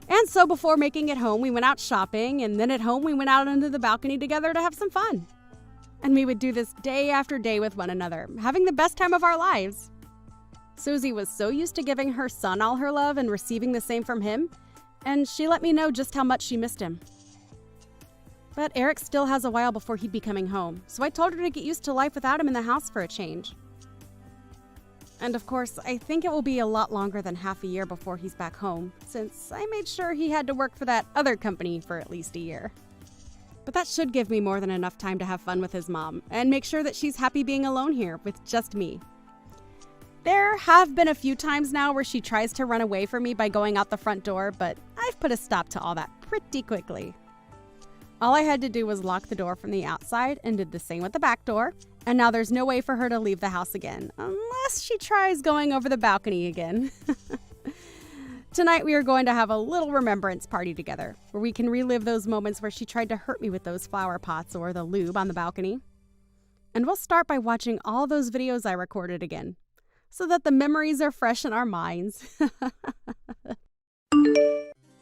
And so before making it home, we went out shopping, and then at home we went out onto the balcony together to have some fun. And we would do this day after day with one another, having the best time of our lives. Susie was so used to giving her son all her love and receiving the same from him, and she let me know just how much she missed him. But Eric still has a while before he'd be coming home, so I told her to get used to life without him in the house for a change. And of course, I think it will be a lot longer than half a year before he's back home, since I made sure he had to work for that other company for at least a year. But that should give me more than enough time to have fun with his mom, and make sure that she's happy being alone here with just me. There have been a few times now where she tries to run away from me by going out the front door, but I've put a stop to all that pretty quickly. All I had to do was lock the door from the outside and did the same with the back door, and now there's no way for her to leave the house again, unless she tries going over the balcony again. Tonight we are going to have a little remembrance party together, where we can relive those moments where she tried to hurt me with those flower pots or the lube on the balcony. And we'll start by watching all those videos I recorded again, so that the memories are fresh in our minds.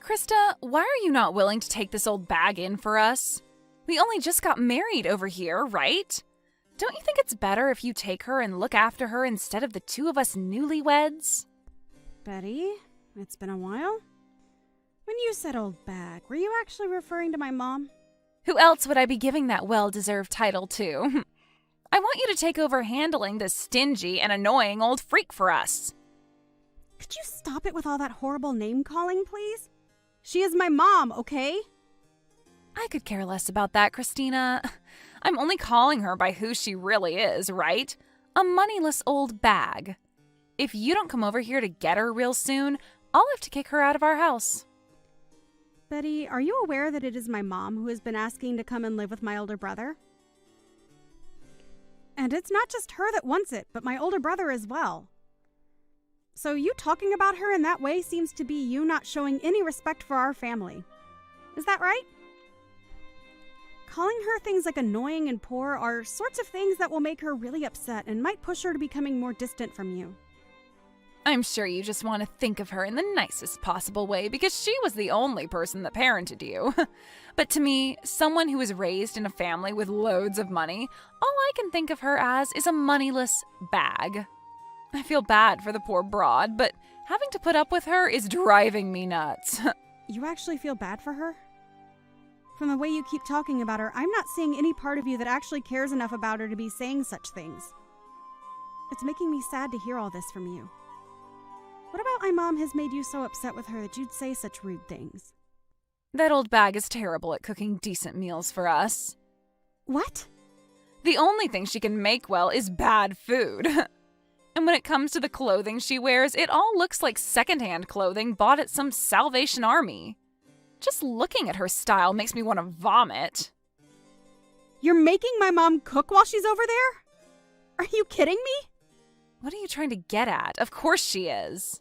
Krista, why are you not willing to take this old bag in for us? We only just got married over here, right? Don't you think it's better if you take her and look after her instead of the two of us newlyweds? Betty, it's been a while. When you said old bag, were you actually referring to my mom? Who else would I be giving that well-deserved title to? I want you to take over handling this stingy and annoying old freak for us. Could you stop it with all that horrible name-calling, please? She is my mom, okay? I could care less about that, Christina. I'm only calling her by who she really is, right? A moneyless old bag. If you don't come over here to get her real soon, I'll have to kick her out of our house. Betty, are you aware that it is my mom who has been asking to come and live with my older brother? And it's not just her that wants it, but my older brother as well. So you talking about her in that way seems to be you not showing any respect for our family. Is that right? Calling her things like annoying and poor are sorts of things that will make her really upset and might push her to becoming more distant from you. I'm sure you just want to think of her in the nicest possible way because she was the only person that parented you. But to me, someone who was raised in a family with loads of money, all I can think of her as is a moneyless bag. I feel bad for the poor broad, but having to put up with her is driving me nuts. You actually feel bad for her? From the way you keep talking about her, I'm not seeing any part of you that actually cares enough about her to be saying such things. It's making me sad to hear all this from you. What about my mom has made you so upset with her that you'd say such rude things? That old bag is terrible at cooking decent meals for us. What? The only thing she can make well is bad food. And when it comes to the clothing she wears, it all looks like secondhand clothing bought at some Salvation Army. Just looking at her style makes me want to vomit. You're making my mom cook while she's over there? Are you kidding me? What are you trying to get at? Of course she is.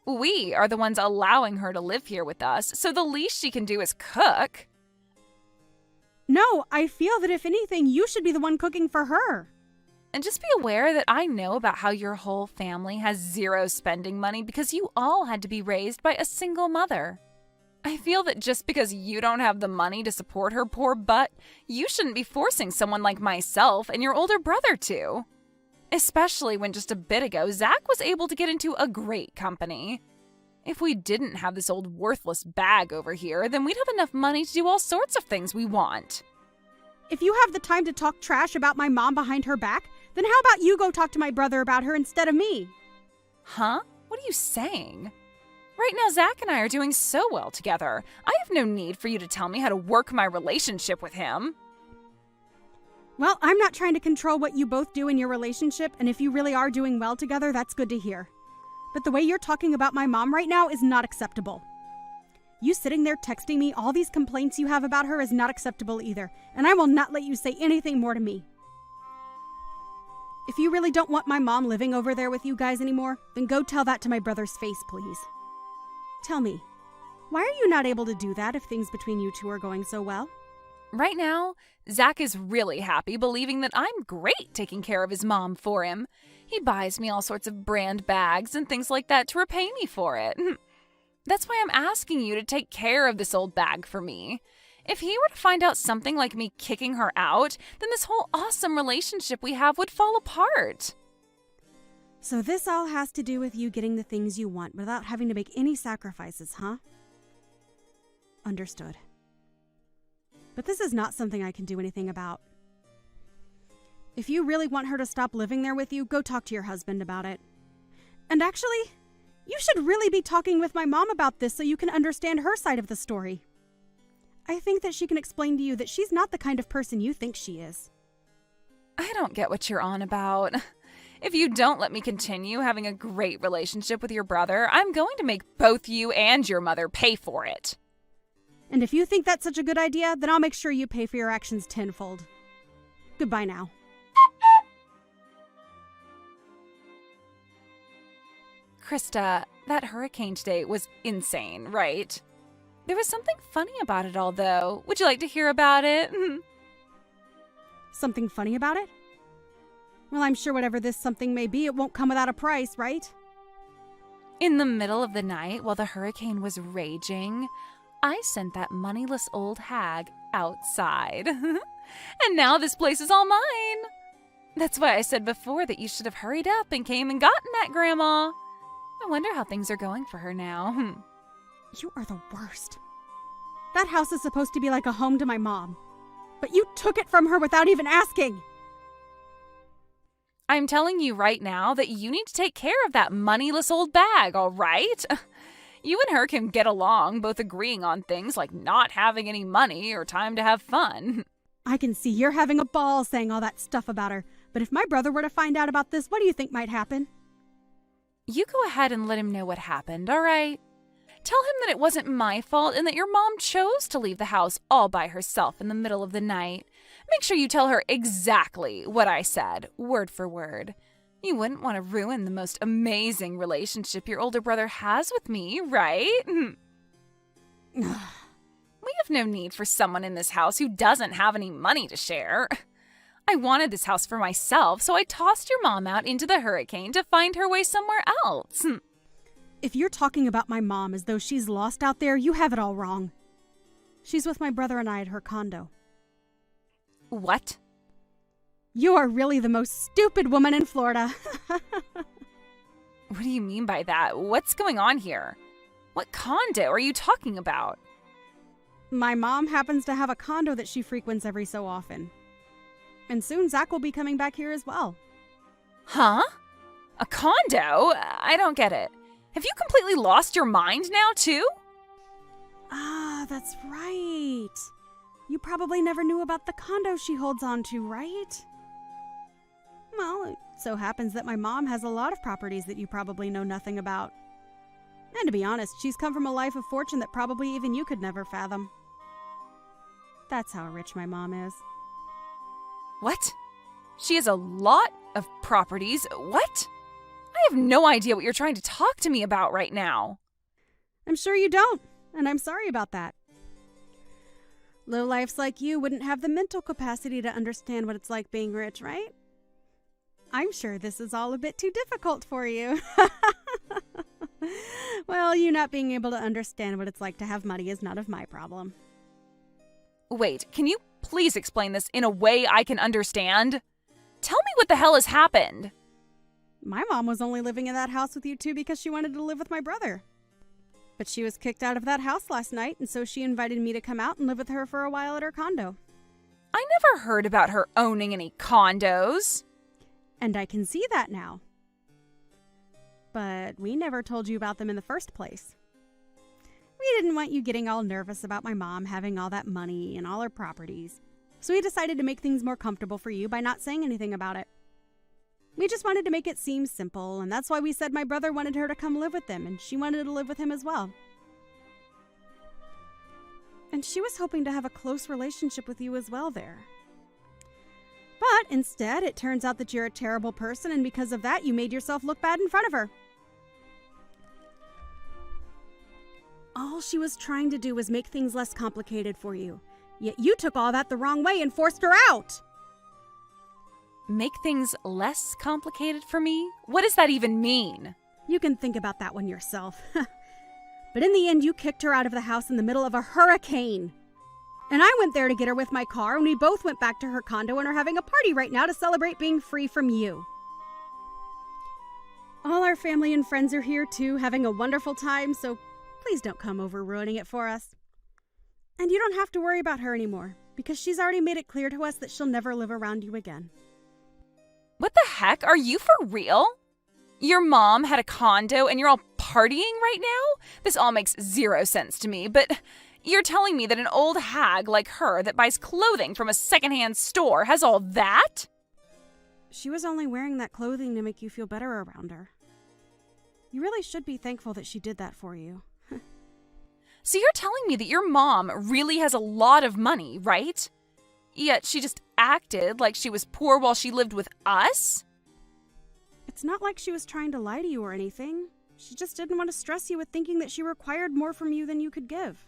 We are the ones allowing her to live here with us, so the least she can do is cook. No, I feel that if anything, you should be the one cooking for her. And just be aware that I know about how your whole family has zero spending money because you all had to be raised by a single mother. I feel that just because you don't have the money to support her poor butt, you shouldn't be forcing someone like myself and your older brother to. Especially when just a bit ago, Zach was able to get into a great company. If we didn't have this old worthless bag over here, then we'd have enough money to do all sorts of things we want. If you have the time to talk trash about my mom behind her back, then how about you go talk to my brother about her instead of me? Huh? What are you saying? Right now, Zach and I are doing so well together. I have no need for you to tell me how to work my relationship with him. Well, I'm not trying to control what you both do in your relationship, and if you really are doing well together, that's good to hear. But the way you're talking about my mom right now is not acceptable. You sitting there texting me all these complaints you have about her is not acceptable either, and I will not let you say anything more to me. If you really don't want my mom living over there with you guys anymore, then go tell that to my brother's face, please. Tell me, why are you not able to do that if things between you two are going so well? Right now, Zach is really happy, believing that I'm great taking care of his mom for him. He buys me all sorts of brand bags and things like that to repay me for it. That's why I'm asking you to take care of this old bag for me. If he were to find out something like me kicking her out, then this whole awesome relationship we have would fall apart. So this all has to do with you getting the things you want without having to make any sacrifices, huh? Understood. But this is not something I can do anything about. If you really want her to stop living there with you, go talk to your husband about it. And actually, you should really be talking with my mom about this so you can understand her side of the story. I think that she can explain to you that she's not the kind of person you think she is. I don't get what you're on about. If you don't let me continue having a great relationship with your brother, I'm going to make both you and your mother pay for it. And if you think that's such a good idea, then I'll make sure you pay for your actions tenfold. Goodbye now. Krista, that hurricane today was insane, right? There was something funny about it all, though. Would you like to hear about it? Something funny about it? Well, I'm sure whatever this something may be, it won't come without a price, right? In the middle of the night, while the hurricane was raging, I sent that moneyless old hag outside. And now this place is all mine. That's why I said before that you should have hurried up and came and gotten that, Grandma. I wonder how things are going for her now. You are the worst. That house is supposed to be like a home to my mom, but you took it from her without even asking. I'm telling you right now that you need to take care of that moneyless old bag, all right? You and her can get along, both agreeing on things like not having any money or time to have fun. I can see you're having a ball saying all that stuff about her, but if my brother were to find out about this, what do you think might happen? You go ahead and let him know what happened, all right? Tell him that it wasn't my fault and that your mom chose to leave the house all by herself in the middle of the night. Make sure you tell her exactly what I said, word for word. You wouldn't want to ruin the most amazing relationship your older brother has with me, right? We have no need for someone in this house who doesn't have any money to share. I wanted this house for myself, so I tossed your mom out into the hurricane to find her way somewhere else. If you're talking about my mom as though she's lost out there, you have it all wrong. She's with my brother and I at her condo. What? You are really the most stupid woman in Florida. What do you mean by that? What's going on here? What condo are you talking about? My mom happens to have a condo that she frequents every so often. And soon Zach will be coming back here as well. Huh? A condo? I don't get it. Have you completely lost your mind now, too? Ah, that's right. You probably never knew about the condo she holds on to, right? Well, it so happens that my mom has a lot of properties that you probably know nothing about. And to be honest, she's come from a life of fortune that probably even you could never fathom. That's how rich my mom is. What? She has a lot of properties. What? I have no idea what you're trying to talk to me about right now. I'm sure you don't, and I'm sorry about that. Lowlifes like you wouldn't have the mental capacity to understand what it's like being rich, right? I'm sure this is all a bit too difficult for you. Well, you not being able to understand what it's like to have money is none of my problem. Wait, can you please explain this in a way I can understand? Tell me what the hell has happened. My mom was only living in that house with you two because she wanted to live with my brother. But she was kicked out of that house last night, and so she invited me to come out and live with her for a while at her condo. I never heard about her owning any condos. And I can see that now. But we never told you about them in the first place. We didn't want you getting all nervous about my mom having all that money and all her properties. So we decided to make things more comfortable for you by not saying anything about it. We just wanted to make it seem simple, and that's why we said my brother wanted her to come live with them, and she wanted to live with him as well. And she was hoping to have a close relationship with you as well there. But instead, it turns out that you're a terrible person, and because of that, you made yourself look bad in front of her. All she was trying to do was make things less complicated for you. Yet you took all that the wrong way and forced her out. Make things less complicated for me? What does that even mean? You can think about that one yourself. But in the end, you kicked her out of the house in the middle of a hurricane. And I went there to get her with my car, and we both went back to her condo and are having a party right now to celebrate being free from you. All our family and friends are here too, having a wonderful time, so please don't come over ruining it for us. And you don't have to worry about her anymore, because she's already made it clear to us that she'll never live around you again. What the heck? Are you for real? Your mom had a condo and you're all partying right now? This all makes zero sense to me, but you're telling me that an old hag like her that buys clothing from a secondhand store has all that? She was only wearing that clothing to make you feel better around her. You really should be thankful that she did that for you. So you're telling me that your mom really has a lot of money, right? Yet she just acted like she was poor while she lived with us? It's not like she was trying to lie to you or anything. She just didn't want to stress you with thinking that she required more from you than you could give.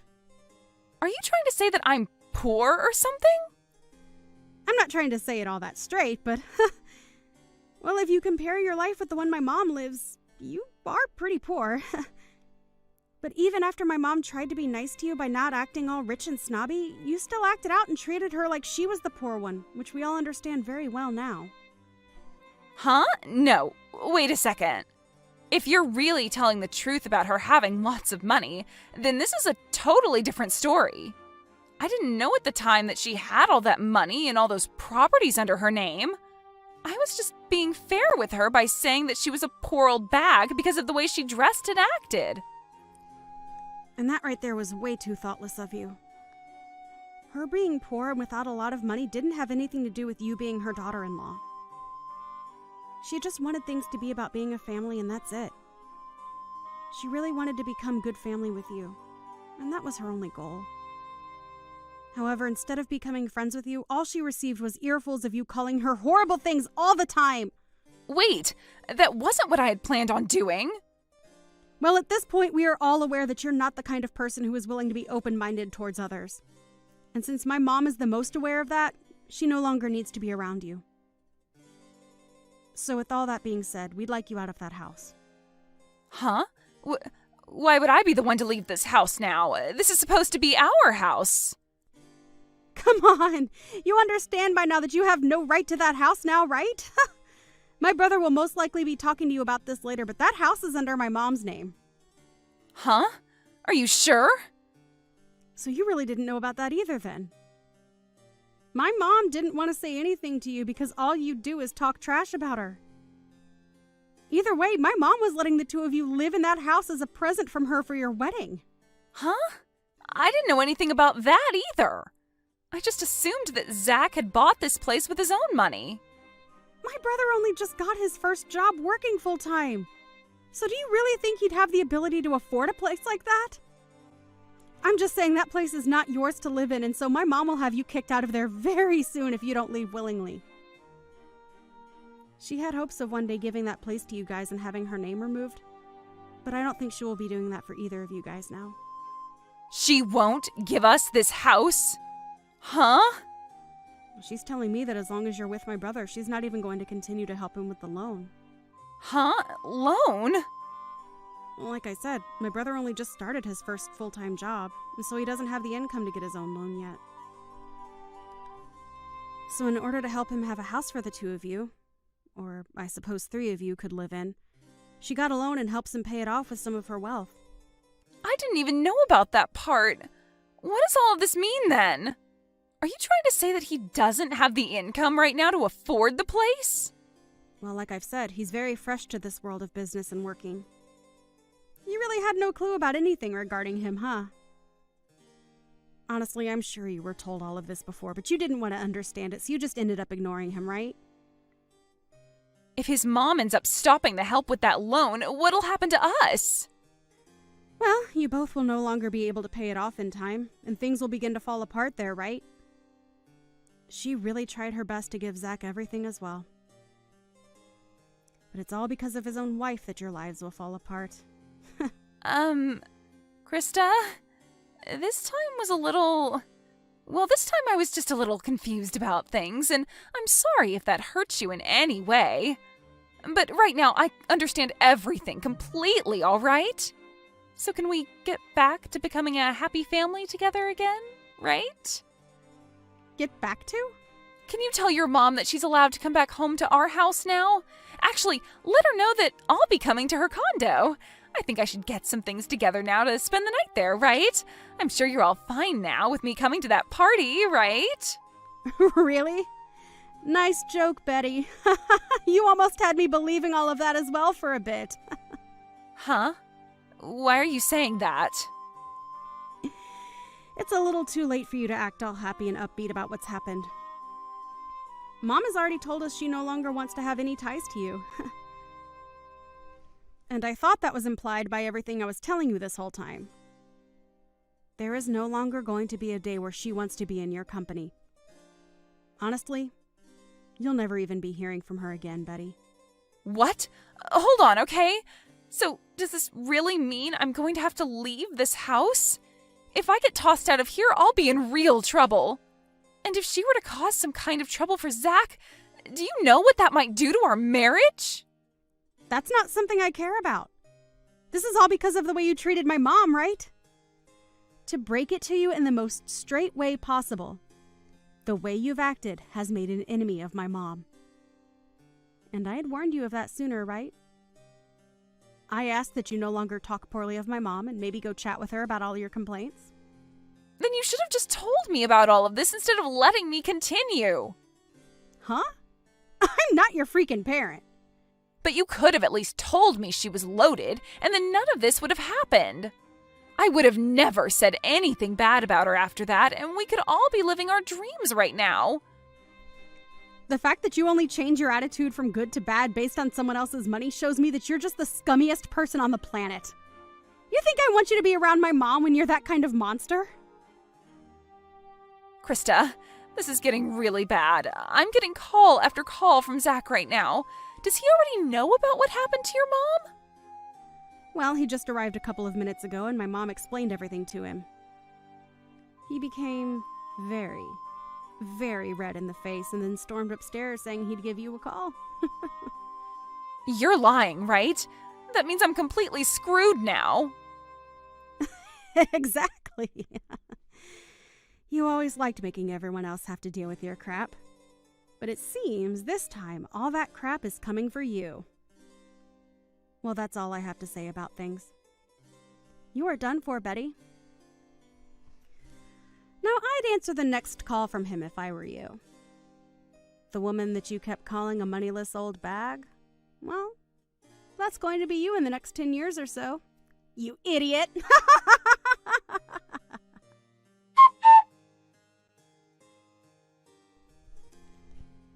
Are you trying to say that I'm poor or something? I'm not trying to say it all that straight, but well, if you compare your life with the one my mom lives, you are pretty poor. But even after my mom tried to be nice to you by not acting all rich and snobby, you still acted out and treated her like she was the poor one, which we all understand very well now. Huh? No. Wait a second. If you're really telling the truth about her having lots of money, then this is a totally different story. I didn't know at the time that she had all that money and all those properties under her name. I was just being fair with her by saying that she was a poor old bag because of the way she dressed and acted. And that right there was way too thoughtless of you. Her being poor and without a lot of money didn't have anything to do with you being her daughter-in-law. She just wanted things to be about being a family, and that's it. She really wanted to become good family with you, and that was her only goal. However, instead of becoming friends with you, all she received was earfuls of you calling her horrible things all the time. Wait, that wasn't what I had planned on doing. Well, at this point, we are all aware that you're not the kind of person who is willing to be open-minded towards others. And since my mom is the most aware of that, she no longer needs to be around you. So with all that being said, we'd like you out of that house. Huh? Why would I be the one to leave this house now? This is supposed to be our house. Come on! You understand by now that you have no right to that house now, right? My brother will most likely be talking to you about this later, but that house is under my mom's name. Huh? Are you sure? So you really didn't know about that either then. My mom didn't want to say anything to you because all you do is talk trash about her. Either way, my mom was letting the two of you live in that house as a present from her for your wedding. Huh? I didn't know anything about that either. I just assumed that Zach had bought this place with his own money. My brother only just got his first job working full-time. So do you really think he'd have the ability to afford a place like that? I'm just saying that place is not yours to live in, and so my mom will have you kicked out of there very soon if you don't leave willingly. She had hopes of one day giving that place to you guys and having her name removed, but I don't think she will be doing that for either of you guys now. She won't give us this house? Huh? She's telling me that as long as you're with my brother, she's not even going to continue to help him with the loan. Huh? Loan? Well, like I said, my brother only just started his first full-time job, and so he doesn't have the income to get his own loan yet. So in order to help him have a house for the two of you, or I suppose 3 of you could live in, she got a loan and helps him pay it off with some of her wealth. I didn't even know about that part. What does all of this mean then? Are you trying to say that he doesn't have the income right now to afford the place? Well, like I've said, he's very fresh to this world of business and working. You really had no clue about anything regarding him, huh? Honestly, I'm sure you were told all of this before, but you didn't want to understand it, so you just ended up ignoring him, right? If his mom ends up stopping the help with that loan, what'll happen to us? Well, you both will no longer be able to pay it off in time, and things will begin to fall apart there, right? She really tried her best to give Zach everything as well. But it's all because of his own wife that your lives will fall apart. Krista? This time was a little... Well, this time I was just a little confused about things, and I'm sorry if that hurts you in any way. But right now, I understand everything completely, all right? So can we get back to becoming a happy family together again, right? Get back to? Can you tell your mom that she's allowed to come back home to our house now? Actually, let her know that I'll be coming to her condo. I think I should get some things together now to spend the night there, right? I'm sure you're all fine now with me coming to that party, right? Really? Nice joke, Betty. You almost had me believing all of that as well for a bit. Huh? Why are you saying that? It's a little too late for you to act all happy and upbeat about what's happened. Mom has already told us she no longer wants to have any ties to you. And I thought that was implied by everything I was telling you this whole time. There is no longer going to be a day where she wants to be in your company. Honestly, you'll never even be hearing from her again, Betty. What? Hold on, okay? So, does this really mean I'm going to have to leave this house? If I get tossed out of here, I'll be in real trouble. And if she were to cause some kind of trouble for Zach, do you know what that might do to our marriage? That's not something I care about. This is all because of the way you treated my mom, right? To break it to you in the most straight way possible, the way you've acted has made an enemy of my mom. And I had warned you of that sooner, right? I ask that you no longer talk poorly of my mom and maybe go chat with her about all your complaints? Then you should have just told me about all of this instead of letting me continue. Huh? I'm not your freaking parent. But you could have at least told me she was loaded, and then none of this would have happened. I would have never said anything bad about her after that, and we could all be living our dreams right now. The fact that you only change your attitude from good to bad based on someone else's money shows me that you're just the scummiest person on the planet. You think I want you to be around my mom when you're that kind of monster? Krista, this is getting really bad. I'm getting call after call from Zach right now. Does he already know about what happened to your mom? Well, he just arrived a couple of minutes ago and my mom explained everything to him. He became very, very red in the face and then stormed upstairs saying he'd give you a call. You're lying, right? That means I'm completely screwed now. Exactly. You always liked making everyone else have to deal with your crap. But it seems this time all that crap is coming for you. Well, that's all I have to say about things. You are done for, Betty. Now, I'd answer the next call from him if I were you. The woman that you kept calling a moneyless old bag? Well, that's going to be you in the next 10 years or so. You idiot!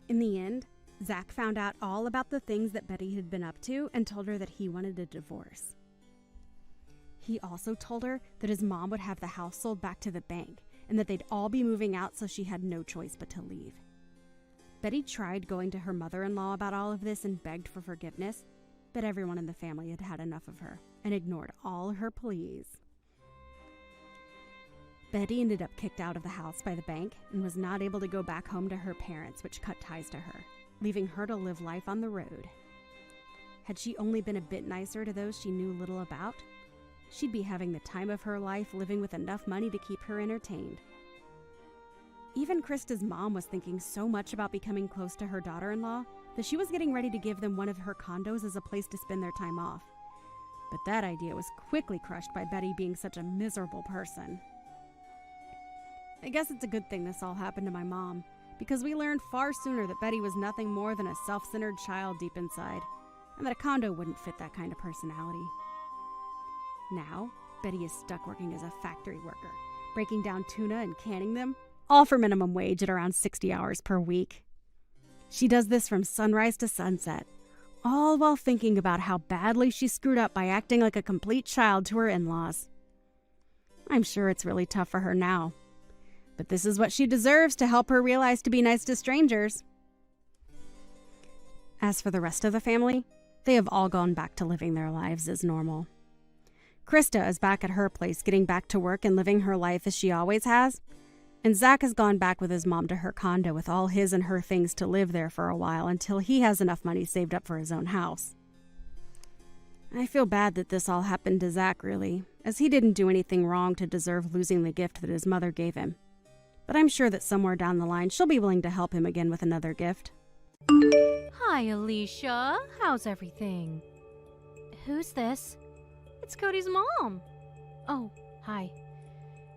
In the end, Zach found out all about the things that Betty had been up to and told her that he wanted a divorce. He also told her that his mom would have the house sold back to the bank and that they'd all be moving out, so she had no choice but to leave. Betty tried going to her mother-in-law about all of this and begged for forgiveness, but everyone in the family had had enough of her and ignored all her pleas. Betty ended up kicked out of the house by the bank and was not able to go back home to her parents, which cut ties to her, leaving her to live life on the road. Had she only been a bit nicer to those she knew little about, she'd be having the time of her life living with enough money to keep her entertained. Even Krista's mom was thinking so much about becoming close to her daughter-in-law that she was getting ready to give them one of her condos as a place to spend their time off. But that idea was quickly crushed by Betty being such a miserable person. I guess it's a good thing this all happened to my mom, because we learned far sooner that Betty was nothing more than a self-centered child deep inside, and that a condo wouldn't fit that kind of personality. Now, Betty is stuck working as a factory worker, breaking down tuna and canning them, all for minimum wage at around 60 hours per week. She does this from sunrise to sunset, all while thinking about how badly she screwed up by acting like a complete child to her in-laws. I'm sure it's really tough for her now, but this is what she deserves to help her realize to be nice to strangers. As for the rest of the family, they have all gone back to living their lives as normal. Krista is back at her place getting back to work and living her life as she always has, and Zach has gone back with his mom to her condo with all his and her things to live there for a while until he has enough money saved up for his own house. I feel bad that this all happened to Zach, really, as he didn't do anything wrong to deserve losing the gift that his mother gave him. But I'm sure that somewhere down the line she'll be willing to help him again with another gift. Hi, Alicia. How's everything? Who's this? It's Cody's mom. Oh, hi.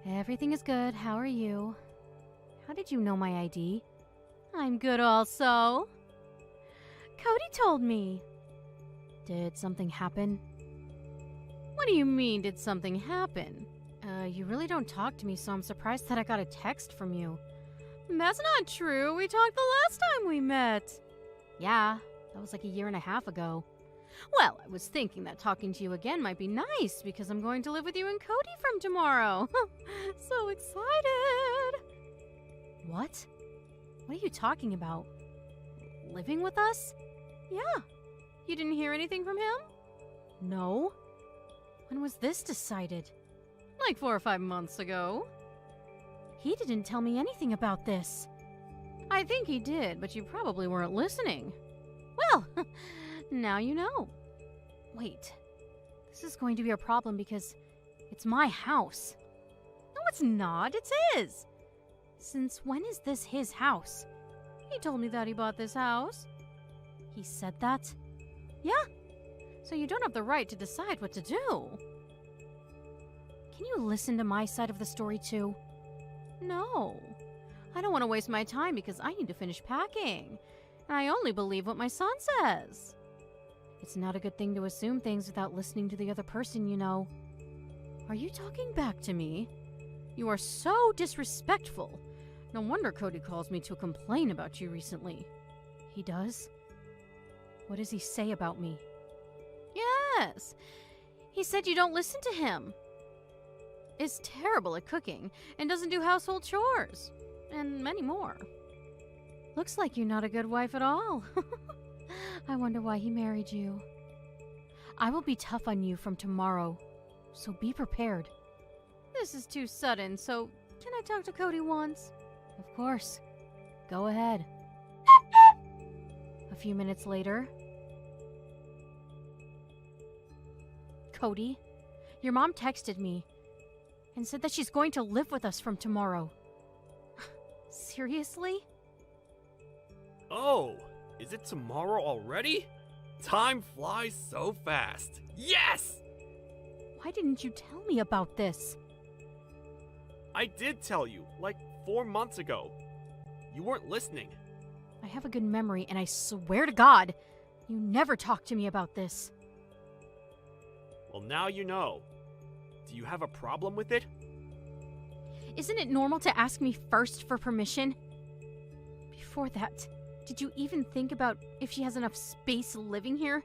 Everything is good. How are you? How did you know my ID? I'm good also. Cody told me. Did something happen? What do you mean, did something happen? You really don't talk to me, so I'm surprised that I got a text from you. That's not true. We talked the last time we met. Yeah, that was like a year and a half ago. Well, I was thinking that talking to you again might be nice because I'm going to live with you and Cody from tomorrow. So excited! What? What are you talking about? Living with us? Yeah. You didn't hear anything from him? No. When was this decided? Like 4 or 5 months ago. He didn't tell me anything about this. I think he did, but you probably weren't listening. Well, now you know. Wait, this is going to be a problem because it's my house. No, it's not. It's his. Since when is this his house? He told me that he bought this house. He said that? Yeah. So you don't have the right to decide what to do. Can you listen to my side of the story too? No. I don't want to waste my time because I need to finish packing. And I only believe what my son says. It's not a good thing to assume things without listening to the other person, you know. Are you talking back to me? You are so disrespectful. No wonder Cody calls me to complain about you recently. He does? What does he say about me? Yes. He said you don't listen to him. Is terrible at cooking and doesn't do household chores. And many more. Looks like you're not a good wife at all. I wonder why he married you. I will be tough on you from tomorrow, so be prepared. This is too sudden, so can I talk to Cody once? Of course. Go ahead. A few minutes later. Cody, your mom texted me and said that she's going to live with us from tomorrow. Seriously? Oh, is it tomorrow already? Time flies so fast. Yes! Why didn't you tell me about this? I did tell you, like 4 months ago. You weren't listening. I have a good memory, and I swear to God, you never talked to me about this. Well, now you know. Do you have a problem with it? Isn't it normal to ask me first for permission? Before that, did you even think about if she has enough space living here?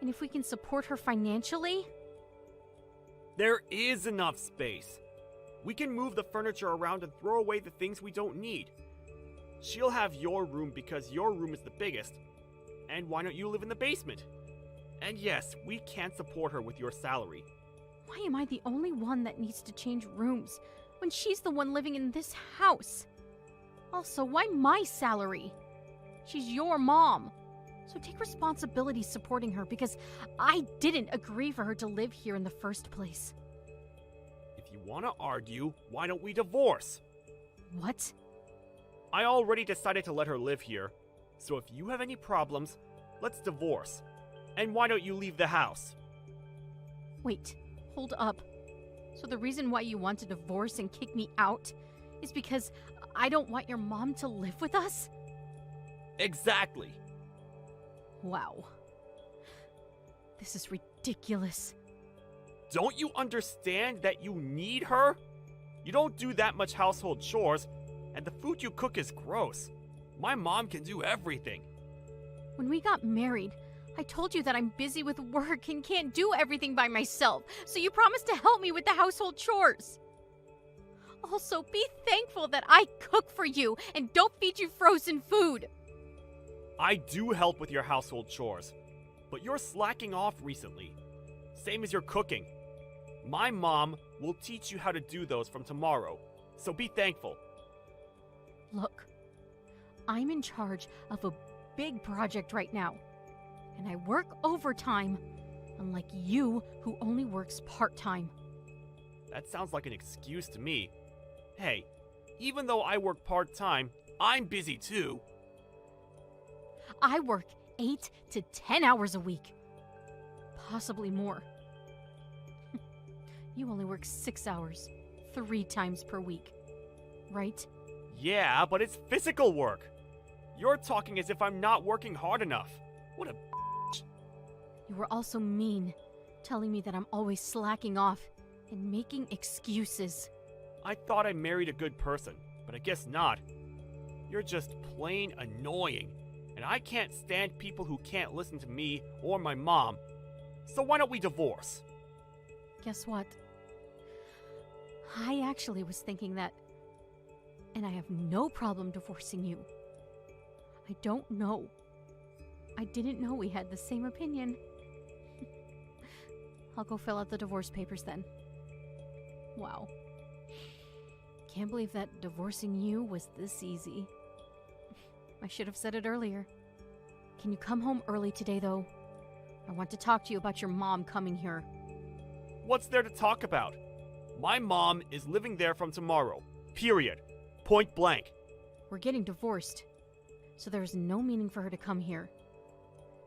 And if we can support her financially? There is enough space. We can move the furniture around and throw away the things we don't need. She'll have your room because your room is the biggest. And why don't you live in the basement? And yes, we can't support her with your salary. Why am I the only one that needs to change rooms when she's the one living in this house? Also, why my salary? She's your mom. So take responsibility supporting her because I didn't agree for her to live here in the first place. If you want to argue, why don't we divorce? What? I already decided to let her live here. So if you have any problems, let's divorce. And why don't you leave the house? Wait, hold up. So the reason why you want to divorce and kick me out is because I don't want your mom to live with us? Exactly. Wow. This is ridiculous. Don't you understand that you need her? You don't do that much household chores, and the food you cook is gross. My mom can do everything. When we got married, I told you that I'm busy with work and can't do everything by myself, so you promised to help me with the household chores. Also, be thankful that I cook for you and don't feed you frozen food. I do help with your household chores, but you're slacking off recently. Same as your cooking. My mom will teach you how to do those from tomorrow, so be thankful. Look, I'm in charge of a big project right now, and I work overtime, unlike you who only works part-time. That sounds like an excuse to me. Hey, even though I work part-time, I'm busy too. I work 8 to 10 hours a week. Possibly more. You only work 6 hours, 3 times per week. Right? Yeah, but it's physical work. You're talking as if I'm not working hard enough. What a You were also mean, telling me that I'm always slacking off and making excuses. I thought I married a good person, but I guess not. You're just plain annoying, and I can't stand people who can't listen to me or my mom. So why don't we divorce? Guess what? I actually was thinking that, and I have no problem divorcing you. I don't know. I didn't know we had the same opinion. I'll go fill out the divorce papers then. Wow. Can't believe that divorcing you was this easy. I should have said it earlier. Can you come home early today, though? I want to talk to you about your mom coming here. What's there to talk about? My mom is living there from tomorrow. Period. Point blank. We're getting divorced, so there is no meaning for her to come here.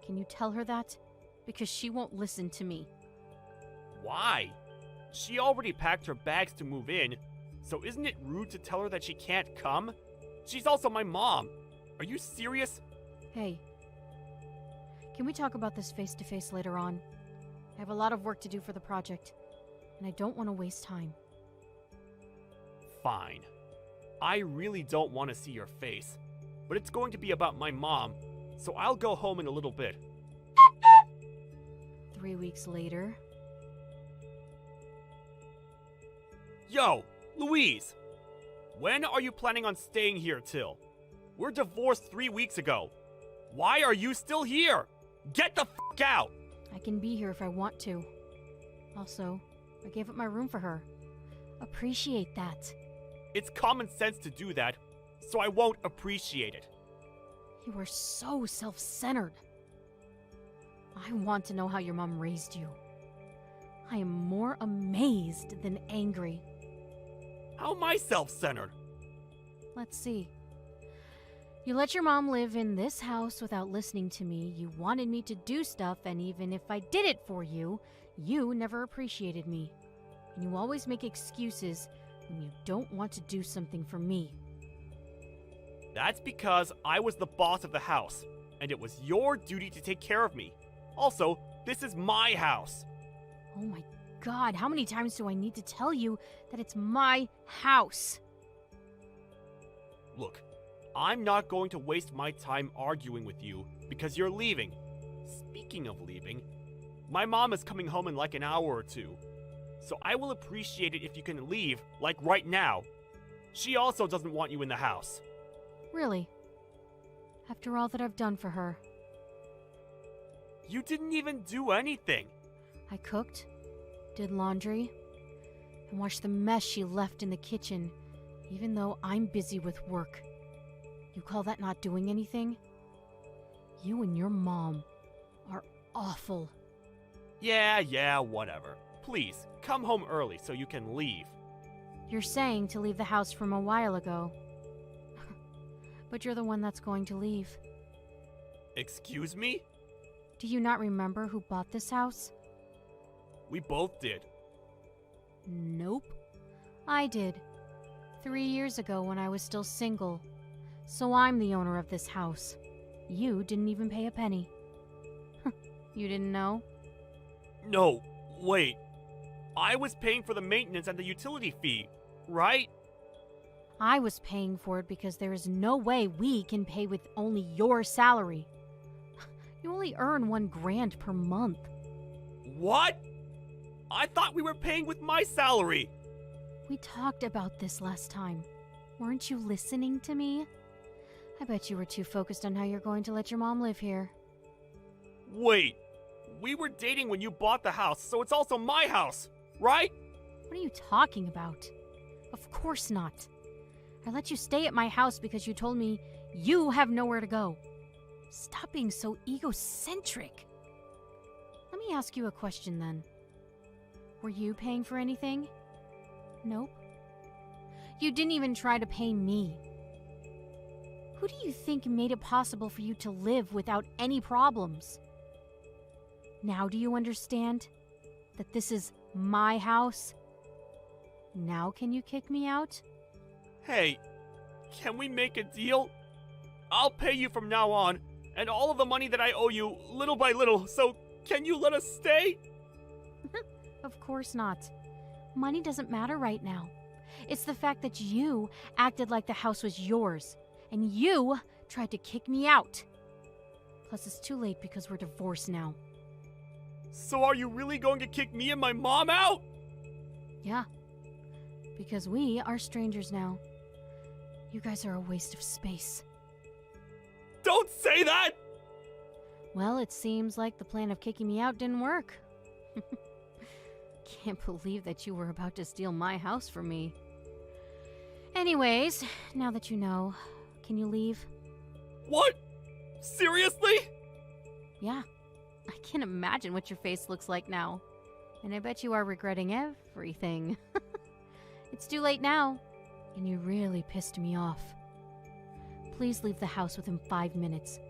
Can you tell her that? Because she won't listen to me. Why? She already packed her bags to move in, so isn't it rude to tell her that she can't come? She's also my mom. Are you serious? Hey, can we talk about this face to face later on? I have a lot of work to do for the project, and I don't want to waste time. Fine. I really don't want to see your face, but it's going to be about my mom, so I'll go home in a little bit. 3 weeks later. Yo, Louise! When are you planning on staying here till? We're divorced 3 weeks ago. Why are you still here? Get the f*** out! I can be here if I want to. Also, I gave up my room for her. Appreciate that. It's common sense to do that, so I won't appreciate it. You are so self-centered. I want to know how your mom raised you. I am more amazed than angry. How am I self-centered? Let's see. You let your mom live in this house without listening to me. You wanted me to do stuff, and even if I did it for you, you never appreciated me. And you always make excuses when you don't want to do something for me. That's because I was the boss of the house, and it was your duty to take care of me. Also, this is my house. Oh my God, how many times do I need to tell you that it's my house? Look, I'm not going to waste my time arguing with you because you're leaving. Speaking of leaving, my mom is coming home in like an hour or two, so I will appreciate it if you can leave, like right now. She also doesn't want you in the house. Really? After all that I've done for her. You didn't even do anything. I cooked, did laundry, and washed the mess she left in the kitchen, even though I'm busy with work. You call that not doing anything? You and your mom are awful. Yeah, whatever. Please, come home early so you can leave. You're saying to leave the house from a while ago. But you're the one that's going to leave. Excuse me? Do you not remember who bought this house? We both did. Nope. I did. 3 years ago when I was still single. So I'm the owner of this house. You didn't even pay a penny. You didn't know? No, wait. I was paying for the maintenance and the utility fee, right? I was paying for it because there is no way we can pay with only your salary. You only earn $1,000 per month. What? I thought we were paying with my salary. We talked about this last time. Weren't you listening to me? I bet you were too focused on how you're going to let your mom live here. Wait, we were dating when you bought the house, so it's also my house, right? What are you talking about? Of course not. I let you stay at my house because you told me you have nowhere to go. Stop being so egocentric. Let me ask you a question then. Were you paying for anything? Nope. You didn't even try to pay me. Who do you think made it possible for you to live without any problems? Now do you understand that this is my house? Now can you kick me out? Hey, can we make a deal? I'll pay you from now on, and all of the money that I owe you, little by little, so can you let us stay? Of course not. Money doesn't matter right now. It's the fact that you acted like the house was yours, and you tried to kick me out. Plus, it's too late because we're divorced now. So are you really going to kick me and my mom out? Yeah. Because we are strangers now. You guys are a waste of space. Don't say that! Well, it seems like the plan of kicking me out didn't work. Can't believe that you were about to steal my house from me. Anyways, now that you know, can you leave? What? Seriously? Yeah. I can imagine what your face looks like now. And I bet you are regretting everything. It's too late now. And you really pissed me off. Please leave the house within 5 minutes.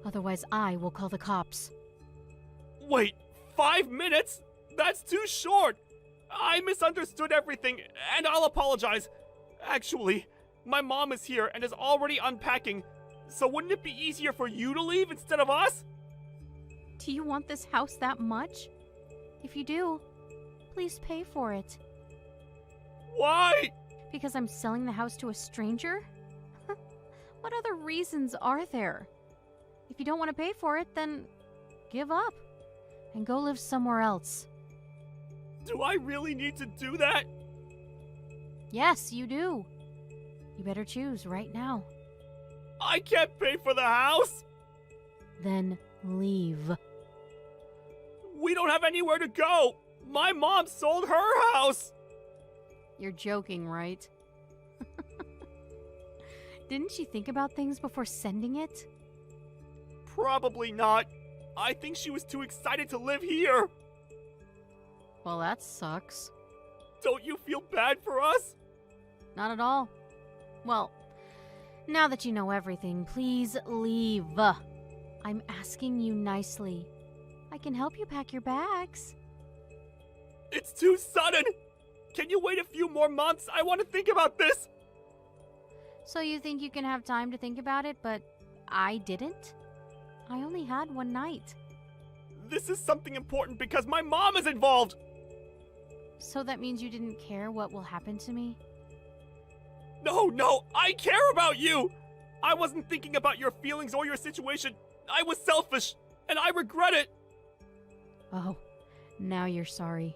Otherwise, I will call the cops. Wait, 5 minutes? That's too short! I misunderstood everything, and I'll apologize. Actually, my mom is here and is already unpacking, so wouldn't it be easier for you to leave instead of us? Do you want this house that much? If you do, please pay for it. Why? Because I'm selling the house to a stranger? What other reasons are there? If you don't want to pay for it, then give up and go live somewhere else. Do I really need to do that? Yes, you do. You better choose right now. I can't pay for the house! Then leave. We don't have anywhere to go! My mom sold her house! You're joking, right? Didn't she think about things before sending it? Probably not. I think she was too excited to live here. Well, that sucks. Don't you feel bad for us? Not at all. Well, now that you know everything, please leave. I'm asking you nicely. I can help you pack your bags. It's too sudden! Can you wait a few more months? I want to think about this! So you think you can have time to think about it, but I didn't? I only had one night. This is something important because my mom is involved! So that means you didn't care what will happen to me? No, I care about you! I wasn't thinking about your feelings or your situation. I was selfish, and I regret it! Oh, now you're sorry.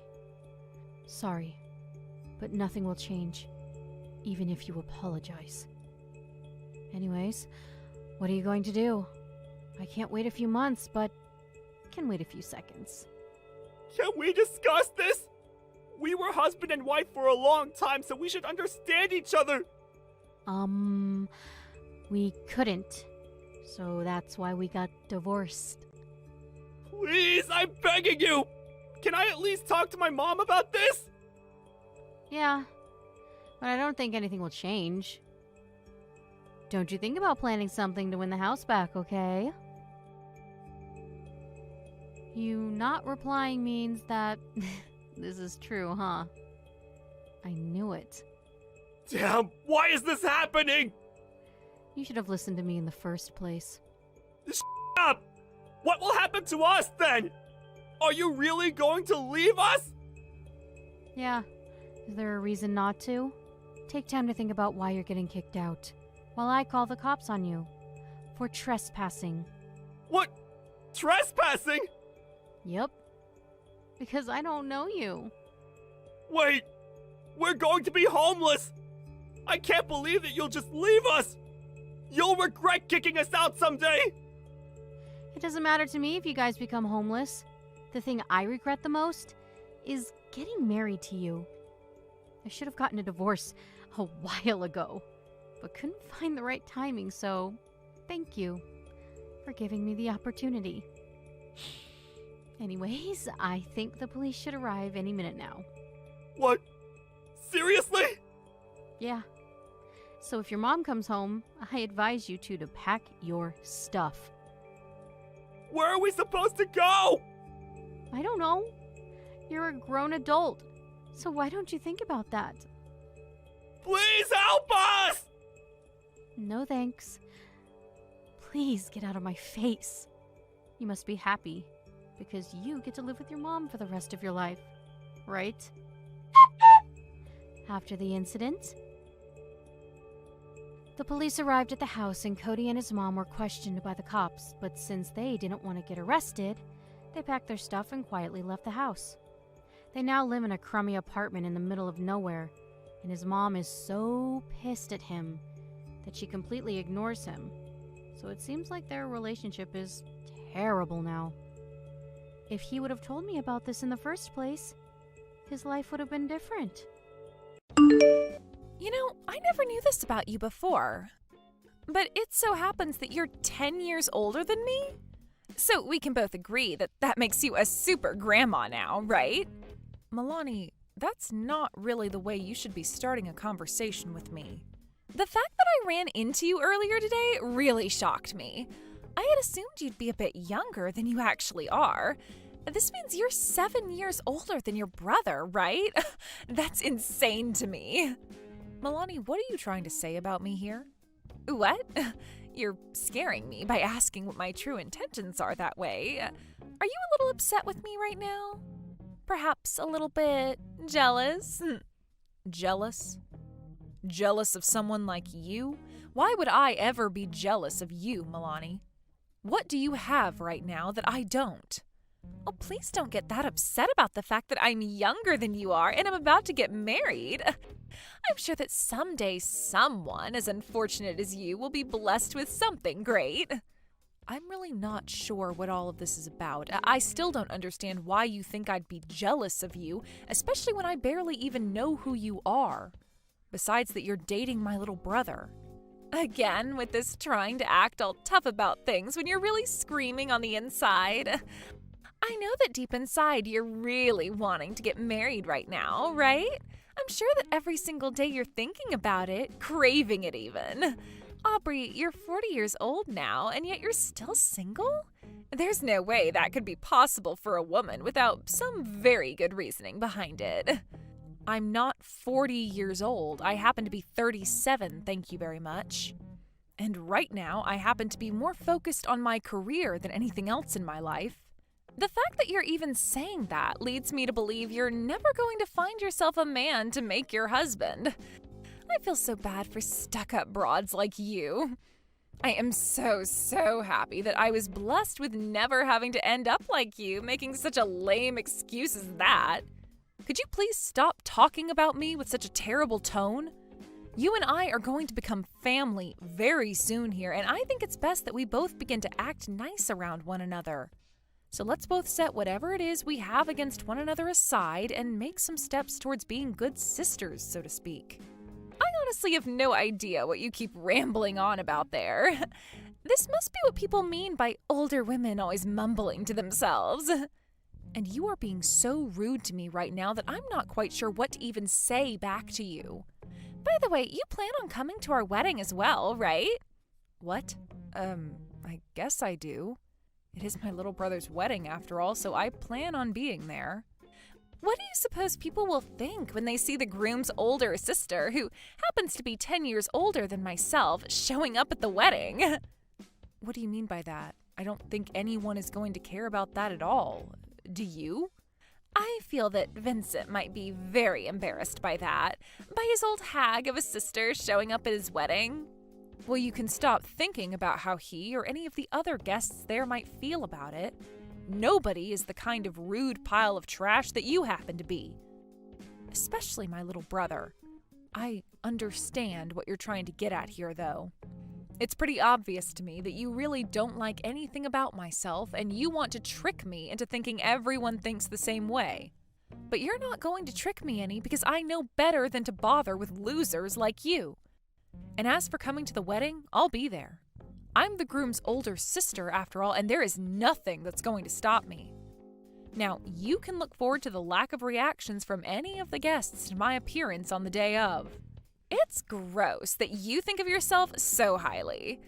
Sorry, but nothing will change, even if you apologize. Anyways, what are you going to do? I can't wait a few months, but can wait a few seconds. Can we discuss this? We were husband and wife for a long time, so we should understand each other. We couldn't. So that's why we got divorced. Please, I'm begging you! Can I at least talk to my mom about this? Yeah, but I don't think anything will change. Don't you think about planning something to win the house back, okay? You not replying means that this is true, huh? I knew it. Damn, why is this happening? You should have listened to me in the first place. Shut up! What will happen to us then? Are you really going to leave us? Yeah. Is there a reason not to? Take time to think about why you're getting kicked out, while I call the cops on you. For trespassing. What? Trespassing? Yep. Because I don't know you. Wait, we're going to be homeless! I can't believe that you'll just leave us! You'll regret kicking us out someday! It doesn't matter to me if you guys become homeless. The thing I regret the most is getting married to you. I should have gotten a divorce a while ago, but couldn't find the right timing, so thank you for giving me the opportunity. Anyways, I think the police should arrive any minute now. What? Seriously? Yeah. So if your mom comes home, I advise you to pack your stuff. Where are we supposed to go? I don't know. You're a grown adult, so why don't you think about that? Please help us! No thanks. Please get out of my face. You must be happy, because you get to live with your mom for the rest of your life, right? After the incident, the police arrived at the house and Cody and his mom were questioned by the cops, but since they didn't want to get arrested, they packed their stuff and quietly left the house. They now live in a crummy apartment in the middle of nowhere, and his mom is so pissed at him that she completely ignores him. So it seems like their relationship is terrible now. If he would have told me about this in the first place, his life would have been different. You know, I never knew this about you before. But it so happens that you're 10 years older than me? So we can both agree that that makes you a super grandma now, right? Milani, that's not really the way you should be starting a conversation with me. The fact that I ran into you earlier today really shocked me. I had assumed you'd be a bit younger than you actually are. This means you're 7 years older than your brother, right? That's insane to me. Milani, what are you trying to say about me here? What? You're scaring me by asking what my true intentions are that way. Are you a little upset with me right now? Perhaps a little bit jealous? Jealous? Jealous of someone like you? Why would I ever be jealous of you, Milani? What do you have right now that I don't? Oh, please don't get that upset about the fact that I'm younger than you are and I'm about to get married. I'm sure that someday someone as unfortunate as you will be blessed with something great. I'm really not sure what all of this is about. I still don't understand why you think I'd be jealous of you, especially when I barely even know who you are. Besides that you're dating my little brother. Again, with this trying to act all tough about things when you're really screaming on the inside. I know that deep inside you're really wanting to get married right now, right? I'm sure that every single day you're thinking about it, craving it even. Aubrey, you're 40 years old now, and yet you're still single? There's no way that could be possible for a woman without some very good reasoning behind it. I'm not 40 years old. I happen to be 37, thank you very much. And right now, I happen to be more focused on my career than anything else in my life. The fact that you're even saying that leads me to believe you're never going to find yourself a man to make your husband. I feel so bad for stuck-up broads like you. I am so happy that I was blessed with never having to end up like you, making such a lame excuse as that. Could you please stop talking about me with such a terrible tone? You and I are going to become family very soon here, and I think it's best that we both begin to act nice around one another. So let's both set whatever it is we have against one another aside and make some steps towards being good sisters, so to speak. I honestly have no idea what you keep rambling on about there. This must be what people mean by older women always mumbling to themselves. And you are being so rude to me right now that I'm not quite sure what to even say back to you. By the way, you plan on coming to our wedding as well, right? What? I guess I do. It is my little brother's wedding after all, so I plan on being there. What do you suppose people will think when they see the groom's older sister, who happens to be 10 years older than myself, showing up at the wedding? What do you mean by that? I don't think anyone is going to care about that at all. Do you? I feel that Vincent might be very embarrassed by that, by his old hag of a sister showing up at his wedding. Well, you can stop thinking about how he or any of the other guests there might feel about it. Nobody is the kind of rude pile of trash that you happen to be. Especially my little brother. I understand what you're trying to get at here, though. It's pretty obvious to me that you really don't like anything about myself and you want to trick me into thinking everyone thinks the same way. But you're not going to trick me any because I know better than to bother with losers like you. And as for coming to the wedding, I'll be there. I'm the groom's older sister after all, and there is nothing that's going to stop me. Now, you can look forward to the lack of reactions from any of the guests to my appearance on the day of. It's gross that you think of yourself so highly.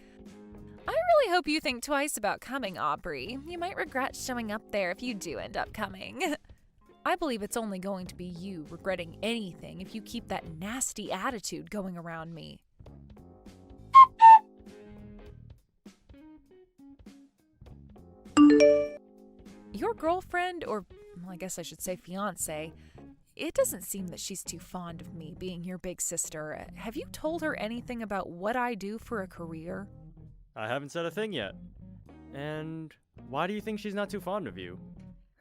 I really hope you think twice about coming, Aubrey. You might regret showing up there if you do end up coming. I believe it's only going to be you regretting anything if you keep that nasty attitude going around me. Your girlfriend, or well, I guess I should say fiancé, it doesn't seem that she's too fond of me being your big sister. Have you told her anything about what I do for a career? I haven't said a thing yet. And why do you think she's not too fond of you?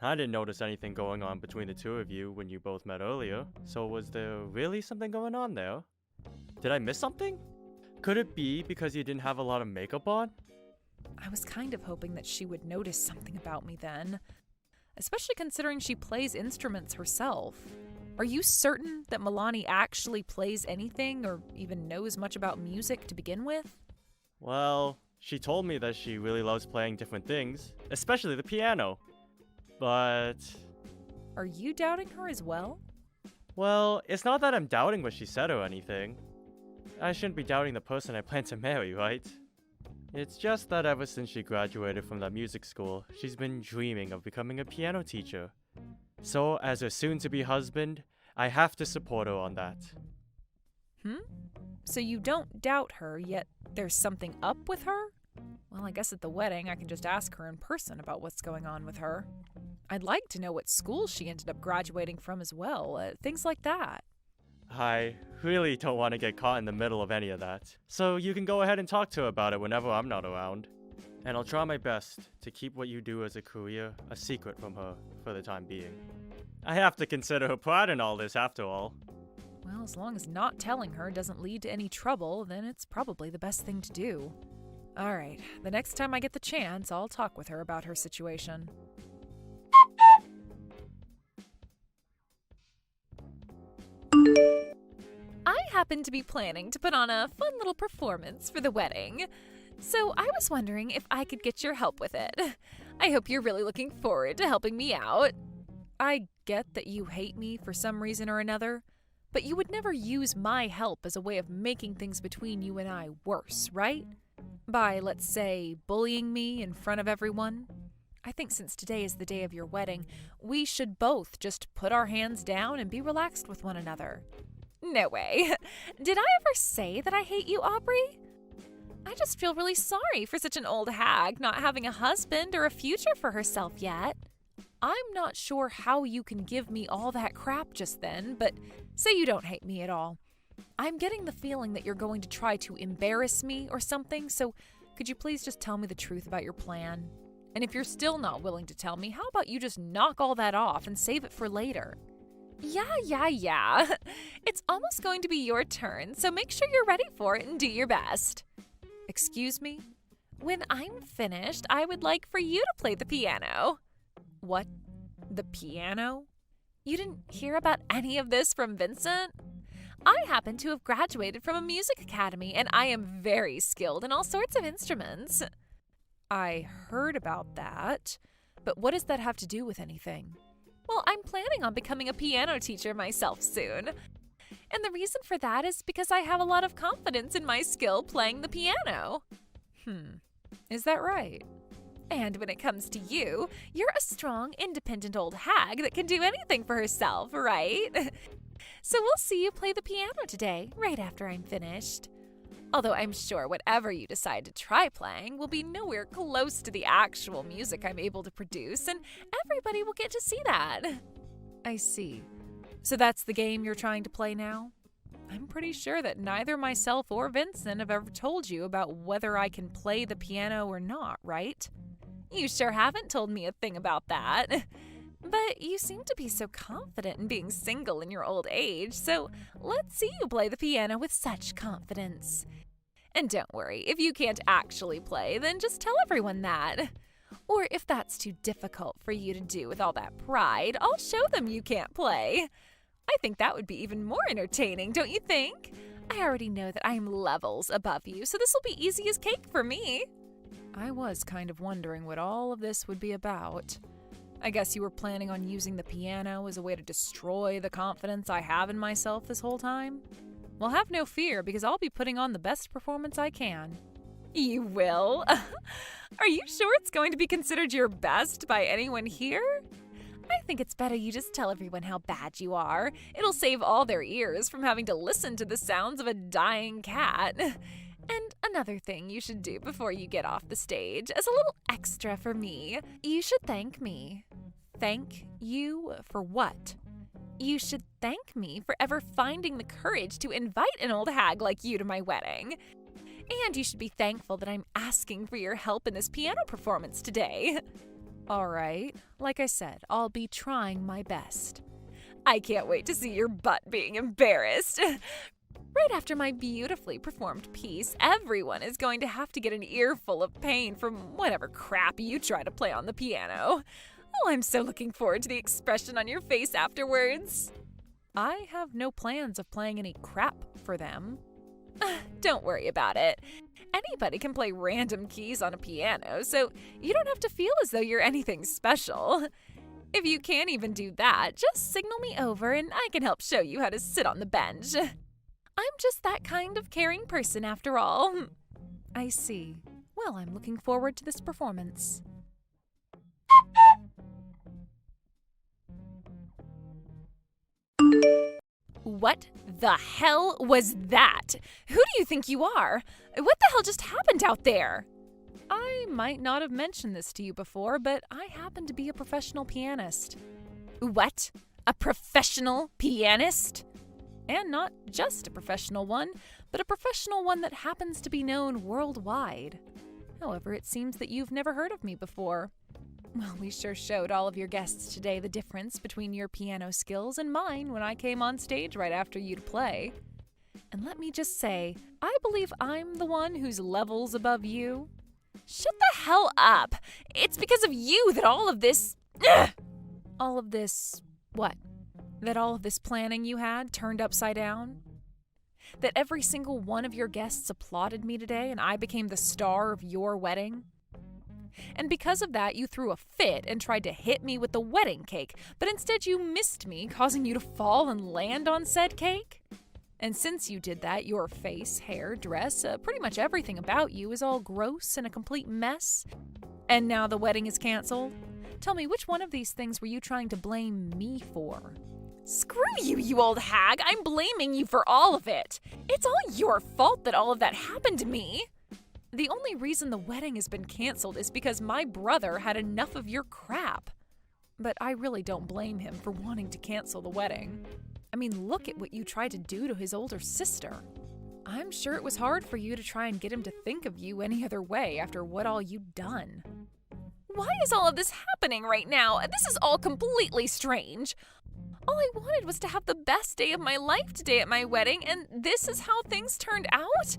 I didn't notice anything going on between the two of you when you both met earlier, so was there really something going on there? Did I miss something? Could it be because you didn't have a lot of makeup on? I was kind of hoping that she would notice something about me then, especially considering she plays instruments herself. Are you certain that Milani actually plays anything or even knows much about music to begin with? Well, she told me that she really loves playing different things, especially the piano. But... Are you doubting her as well? Well, it's not that I'm doubting what she said or anything. I shouldn't be doubting the person I plan to marry, right? It's just that ever since she graduated from that music school, she's been dreaming of becoming a piano teacher. So, as her soon-to-be husband, I have to support her on that. So you don't doubt her, yet there's something up with her? Well, I guess at the wedding I can just ask her in person about what's going on with her. I'd like to know what school she ended up graduating from as well, things like that. I really don't want to get caught in the middle of any of that. So you can go ahead and talk to her about it whenever I'm not around. And I'll try my best to keep what you do as a career a secret from her for the time being. I have to consider her pride in all this after all. Well, as long as not telling her doesn't lead to any trouble, then it's probably the best thing to do. All right, the next time I get the chance, I'll talk with her about her situation. I happen to be planning to put on a fun little performance for the wedding, so I was wondering if I could get your help with it. I hope you're really looking forward to helping me out. I get that you hate me for some reason or another, but you would never use my help as a way of making things between you and I worse, right? By, let's say, bullying me in front of everyone. I think since today is the day of your wedding, we should both just put our hands down and be relaxed with one another. No way. Did I ever say that I hate you, Aubrey? I just feel really sorry for such an old hag not having a husband or a future for herself yet. I'm not sure how you can give me all that crap just then, but say you don't hate me at all. I'm getting the feeling that you're going to try to embarrass me or something, so could you please just tell me the truth about your plan? And if you're still not willing to tell me, how about you just knock all that off and save it for later? Yeah. It's almost going to be your turn, so make sure you're ready for it and do your best. Excuse me? When I'm finished, I would like for you to play the piano. What? The piano? You didn't hear about any of this from Vincent? I happen to have graduated from a music academy, and I am very skilled in all sorts of instruments. I heard about that, but what does that have to do with anything? Well, I'm planning on becoming a piano teacher myself soon. And the reason for that is because I have a lot of confidence in my skill playing the piano. Is that right? And when it comes to you, you're a strong, independent old hag that can do anything for herself, right? So we'll see you play the piano today, right after I'm finished. Although I'm sure whatever you decide to try playing will be nowhere close to the actual music I'm able to produce, and everybody will get to see that. I see. So that's the game you're trying to play now? I'm pretty sure that neither myself or Vincent have ever told you about whether I can play the piano or not, right? You sure haven't told me a thing about that. But you seem to be so confident in being single in your old age, so let's see you play the piano with such confidence. And don't worry, if you can't actually play, then just tell everyone that. Or if that's too difficult for you to do with all that pride, I'll show them you can't play. I think that would be even more entertaining, don't you think? I already know that I'm levels above you, so this will be easy as cake for me. I was kind of wondering what all of this would be about. I guess you were planning on using the piano as a way to destroy the confidence I have in myself this whole time? Well, have no fear, because I'll be putting on the best performance I can. You will? Are you sure it's going to be considered your best by anyone here? I think it's better you just tell everyone how bad you are. It'll save all their ears from having to listen to the sounds of a dying cat. And another thing you should do before you get off the stage, as a little extra for me, you should thank me. Thank you for what? You should thank me for ever finding the courage to invite an old hag like you to my wedding. And you should be thankful that I'm asking for your help in this piano performance today. All right, like I said, I'll be trying my best. I can't wait to see your butt being embarrassed. Right after my beautifully performed piece, everyone is going to have to get an earful of pain from whatever crap you try to play on the piano. Oh, I'm so looking forward to the expression on your face afterwards. I have no plans of playing any crap for them. Don't worry about it. Anybody can play random keys on a piano, so you don't have to feel as though you're anything special. If you can't even do that, just signal me over and I can help show you how to sit on the bench. I'm just that kind of caring person after all. I see. Well, I'm looking forward to this performance. What the hell was that? Who do you think you are? What the hell just happened out there? I might not have mentioned this to you before, but I happen to be a professional pianist. What? A professional pianist? And not just a professional one, but a professional one that happens to be known worldwide. However, it seems that you've never heard of me before. Well, we sure showed all of your guests today the difference between your piano skills and mine when I came on stage right after you to play. And let me just say, I believe I'm the one who's levels above you. Shut the hell up! It's because of you that all of this... All of this... what? That all of this planning you had turned upside down? That every single one of your guests applauded me today and I became the star of your wedding? And because of that, you threw a fit and tried to hit me with the wedding cake, but instead you missed me, causing you to fall and land on said cake? And since you did that, your face, hair, dress, pretty much everything about you is all gross and a complete mess. And now the wedding is canceled? Tell me, which one of these things were you trying to blame me for? Screw you, you old hag! I'm blaming you for all of it! It's all your fault that all of that happened to me! The only reason the wedding has been canceled is because my brother had enough of your crap. But I really don't blame him for wanting to cancel the wedding. I mean, look at what you tried to do to his older sister. I'm sure it was hard for you to try and get him to think of you any other way after what all you'd done. Why is all of this happening right now? This is all completely strange. All I wanted was to have the best day of my life today at my wedding, and this is how things turned out?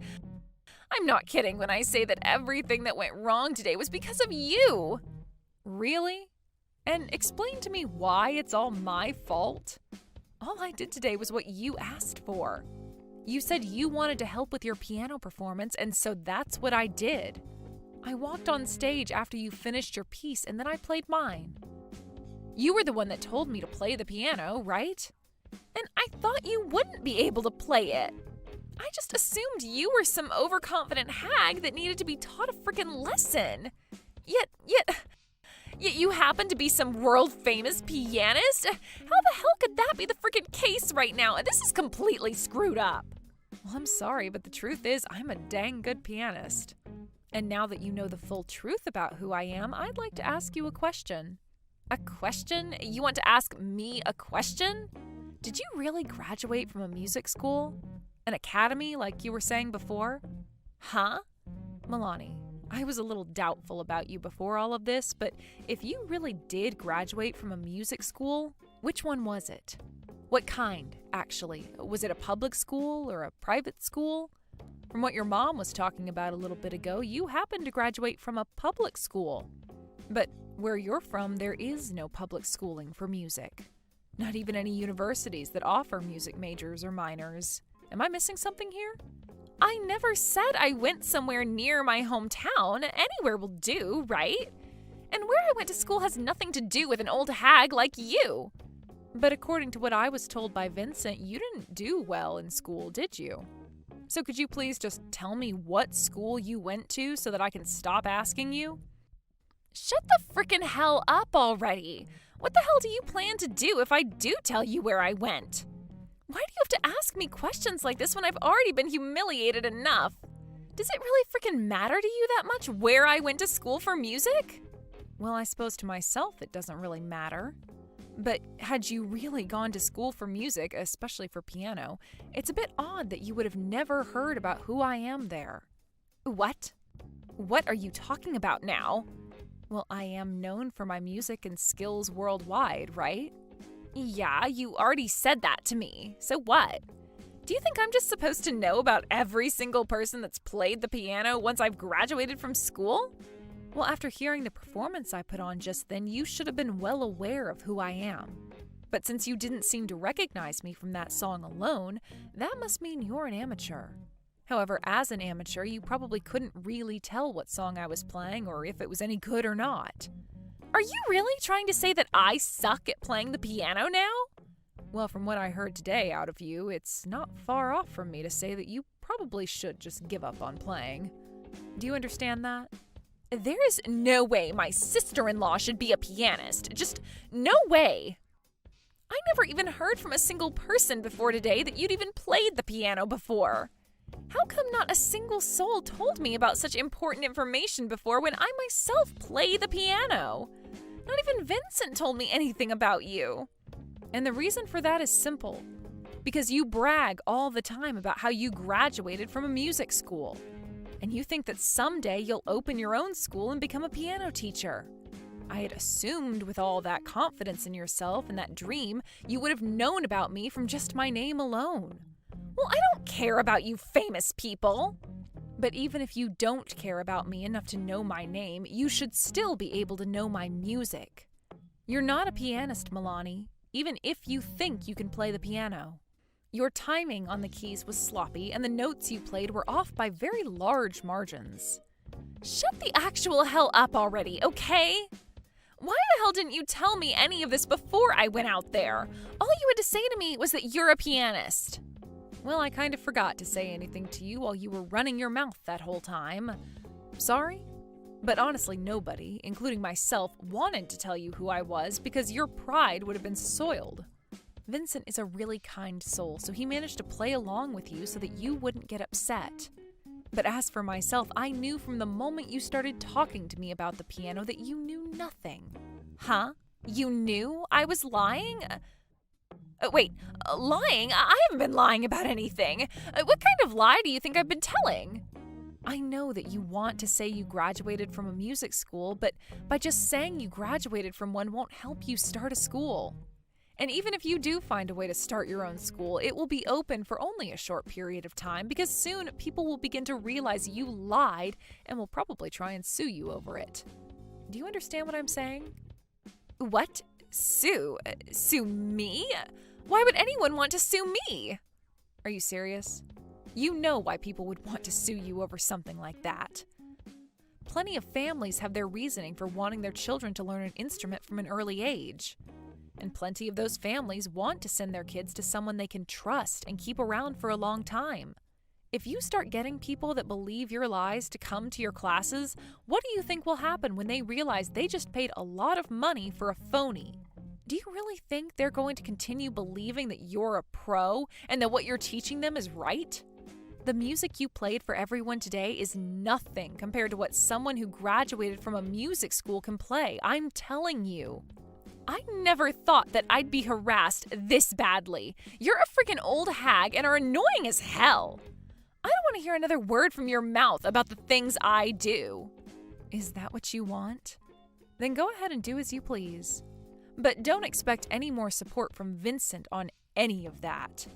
I'm not kidding when I say that everything that went wrong today was because of you. Really? And explain to me why it's all my fault. All I did today was what you asked for. You said you wanted to help with your piano performance, and so that's what I did. I walked on stage after you finished your piece, and then I played mine. You were the one that told me to play the piano, right? And I thought you wouldn't be able to play it. I just assumed you were some overconfident hag that needed to be taught a freaking lesson. Yet you happen to be some world-famous pianist? How the hell could that be the freaking case right now? This is completely screwed up. Well, I'm sorry, but the truth is I'm a dang good pianist. And now that you know the full truth about who I am, I'd like to ask you a question. A question? You want to ask me a question? Did you really graduate from a music school? An academy, like you were saying before? Huh? Milani, I was a little doubtful about you before all of this, but if you really did graduate from a music school, which one was it? What kind, actually? Was it a public school or a private school? From what your mom was talking about a little bit ago, you happened to graduate from a public school. But where you're from, there is no public schooling for music. Not even any universities that offer music majors or minors. Am I missing something here? I never said I went somewhere near my hometown. Anywhere will do, right? And where I went to school has nothing to do with an old hag like you. But according to what I was told by Vincent, you didn't do well in school, did you? So could you please just tell me what school you went to so that I can stop asking you? Shut the frickin' hell up already! What the hell do you plan to do if I do tell you where I went? Why do you have to ask me questions like this when I've already been humiliated enough? Does it really freaking matter to you that much where I went to school for music? Well, I suppose to myself it doesn't really matter. But had you really gone to school for music, especially for piano, it's a bit odd that you would have never heard about who I am there. What? What are you talking about now? Well, I am known for my music and skills worldwide, right? Yeah, you already said that to me. So what? Do you think I'm just supposed to know about every single person that's played the piano once I've graduated from school? Well, after hearing the performance I put on just then, you should have been well aware of who I am. But since you didn't seem to recognize me from that song alone, that must mean you're an amateur. However, as an amateur, you probably couldn't really tell what song I was playing or if it was any good or not. Are you really trying to say that I suck at playing the piano now? Well, from what I heard today out of you, it's not far off from me to say that you probably should just give up on playing. Do you understand that? There is no way my sister-in-law should be a pianist. Just no way. I never even heard from a single person before today that you'd even played the piano before. How come not a single soul told me about such important information before when I myself play the piano? Not even Vincent told me anything about you. And the reason for that is simple. Because you brag all the time about how you graduated from a music school. And you think that someday you'll open your own school and become a piano teacher. I had assumed with all that confidence in yourself and that dream, you would have known about me from just my name alone. Well, I don't care about you famous people. But even if you don't care about me enough to know my name, you should still be able to know my music. You're not a pianist, Milani, even if you think you can play the piano. Your timing on the keys was sloppy, and the notes you played were off by very large margins. Shut the actual hell up already, okay? Why the hell didn't you tell me any of this before I went out there? All you had to say to me was that you're a pianist. Well, I kind of forgot to say anything to you while you were running your mouth that whole time. Sorry? But honestly, nobody, including myself, wanted to tell you who I was because your pride would have been soiled. Vincent is a really kind soul, so he managed to play along with you so that you wouldn't get upset. But as for myself, I knew from the moment you started talking to me about the piano that you knew nothing. Huh? You knew I was lying? Wait, lying? I haven't been lying about anything. What kind of lie do you think I've been telling? I know that you want to say you graduated from a music school, but by just saying you graduated from one won't help you start a school. And even if you do find a way to start your own school, it will be open for only a short period of time because soon people will begin to realize you lied and will probably try and sue you over it. Do you understand what I'm saying? What? Sue? Sue me? Why would anyone want to sue me? Are you serious? You know why people would want to sue you over something like that. Plenty of families have their reasoning for wanting their children to learn an instrument from an early age. And plenty of those families want to send their kids to someone they can trust and keep around for a long time. If you start getting people that believe your lies to come to your classes, what do you think will happen when they realize they just paid a lot of money for a phony? Do you really think they're going to continue believing that you're a pro and that what you're teaching them is right? The music you played for everyone today is nothing compared to what someone who graduated from a music school can play. I'm telling you. I never thought that I'd be harassed this badly. You're a freaking old hag and are annoying as hell. I don't want to hear another word from your mouth about the things I do. Is that what you want? Then go ahead and do as you please. But don't expect any more support from Vincent on any of that.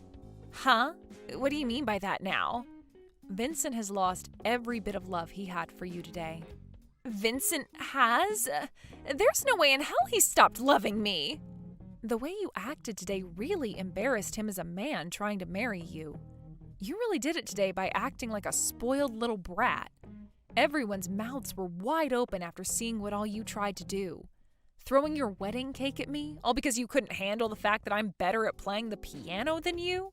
Huh? What do you mean by that now? Vincent has lost every bit of love he had for you today. Vincent has? There's no way in hell he stopped loving me. The way you acted today really embarrassed him as a man trying to marry you. You really did it today by acting like a spoiled little brat. Everyone's mouths were wide open after seeing what all you tried to do. Throwing your wedding cake at me, all because you couldn't handle the fact that I'm better at playing the piano than you?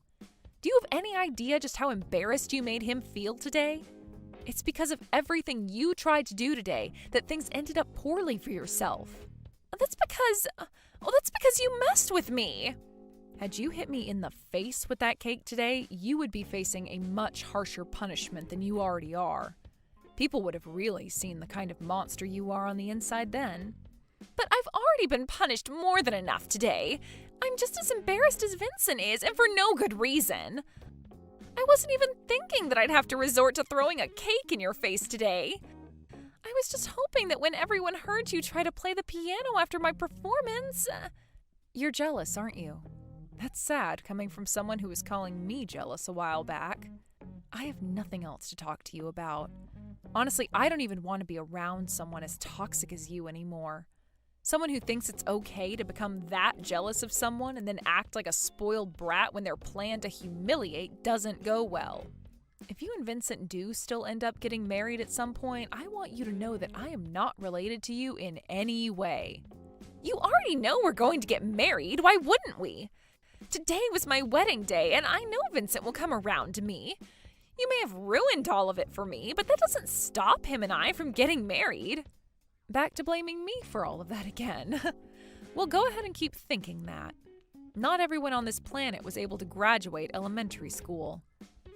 Do you have any idea just how embarrassed you made him feel today? It's because of everything you tried to do today that things ended up poorly for yourself. That's because you messed with me. Had you hit me in the face with that cake today, you would be facing a much harsher punishment than you already are. People would have really seen the kind of monster you are on the inside then. But I've already been punished more than enough today. I'm just as embarrassed as Vincent is, and for no good reason. I wasn't even thinking that I'd have to resort to throwing a cake in your face today. I was just hoping that when everyone heard you try to play the piano after my performance... You're jealous, aren't you? That's sad coming from someone who was calling me jealous a while back. I have nothing else to talk to you about. Honestly, I don't even want to be around someone as toxic as you anymore. Someone who thinks it's okay to become that jealous of someone and then act like a spoiled brat when their plan to humiliate doesn't go well. If you and Vincent do still end up getting married at some point, I want you to know that I am not related to you in any way. You already know we're going to get married, why wouldn't we? Today was my wedding day, and I know Vincent will come around to me. You may have ruined all of it for me, but that doesn't stop him and I from getting married. Back to blaming me for all of that again. Well, go ahead and keep thinking that. Not everyone on this planet was able to graduate elementary school.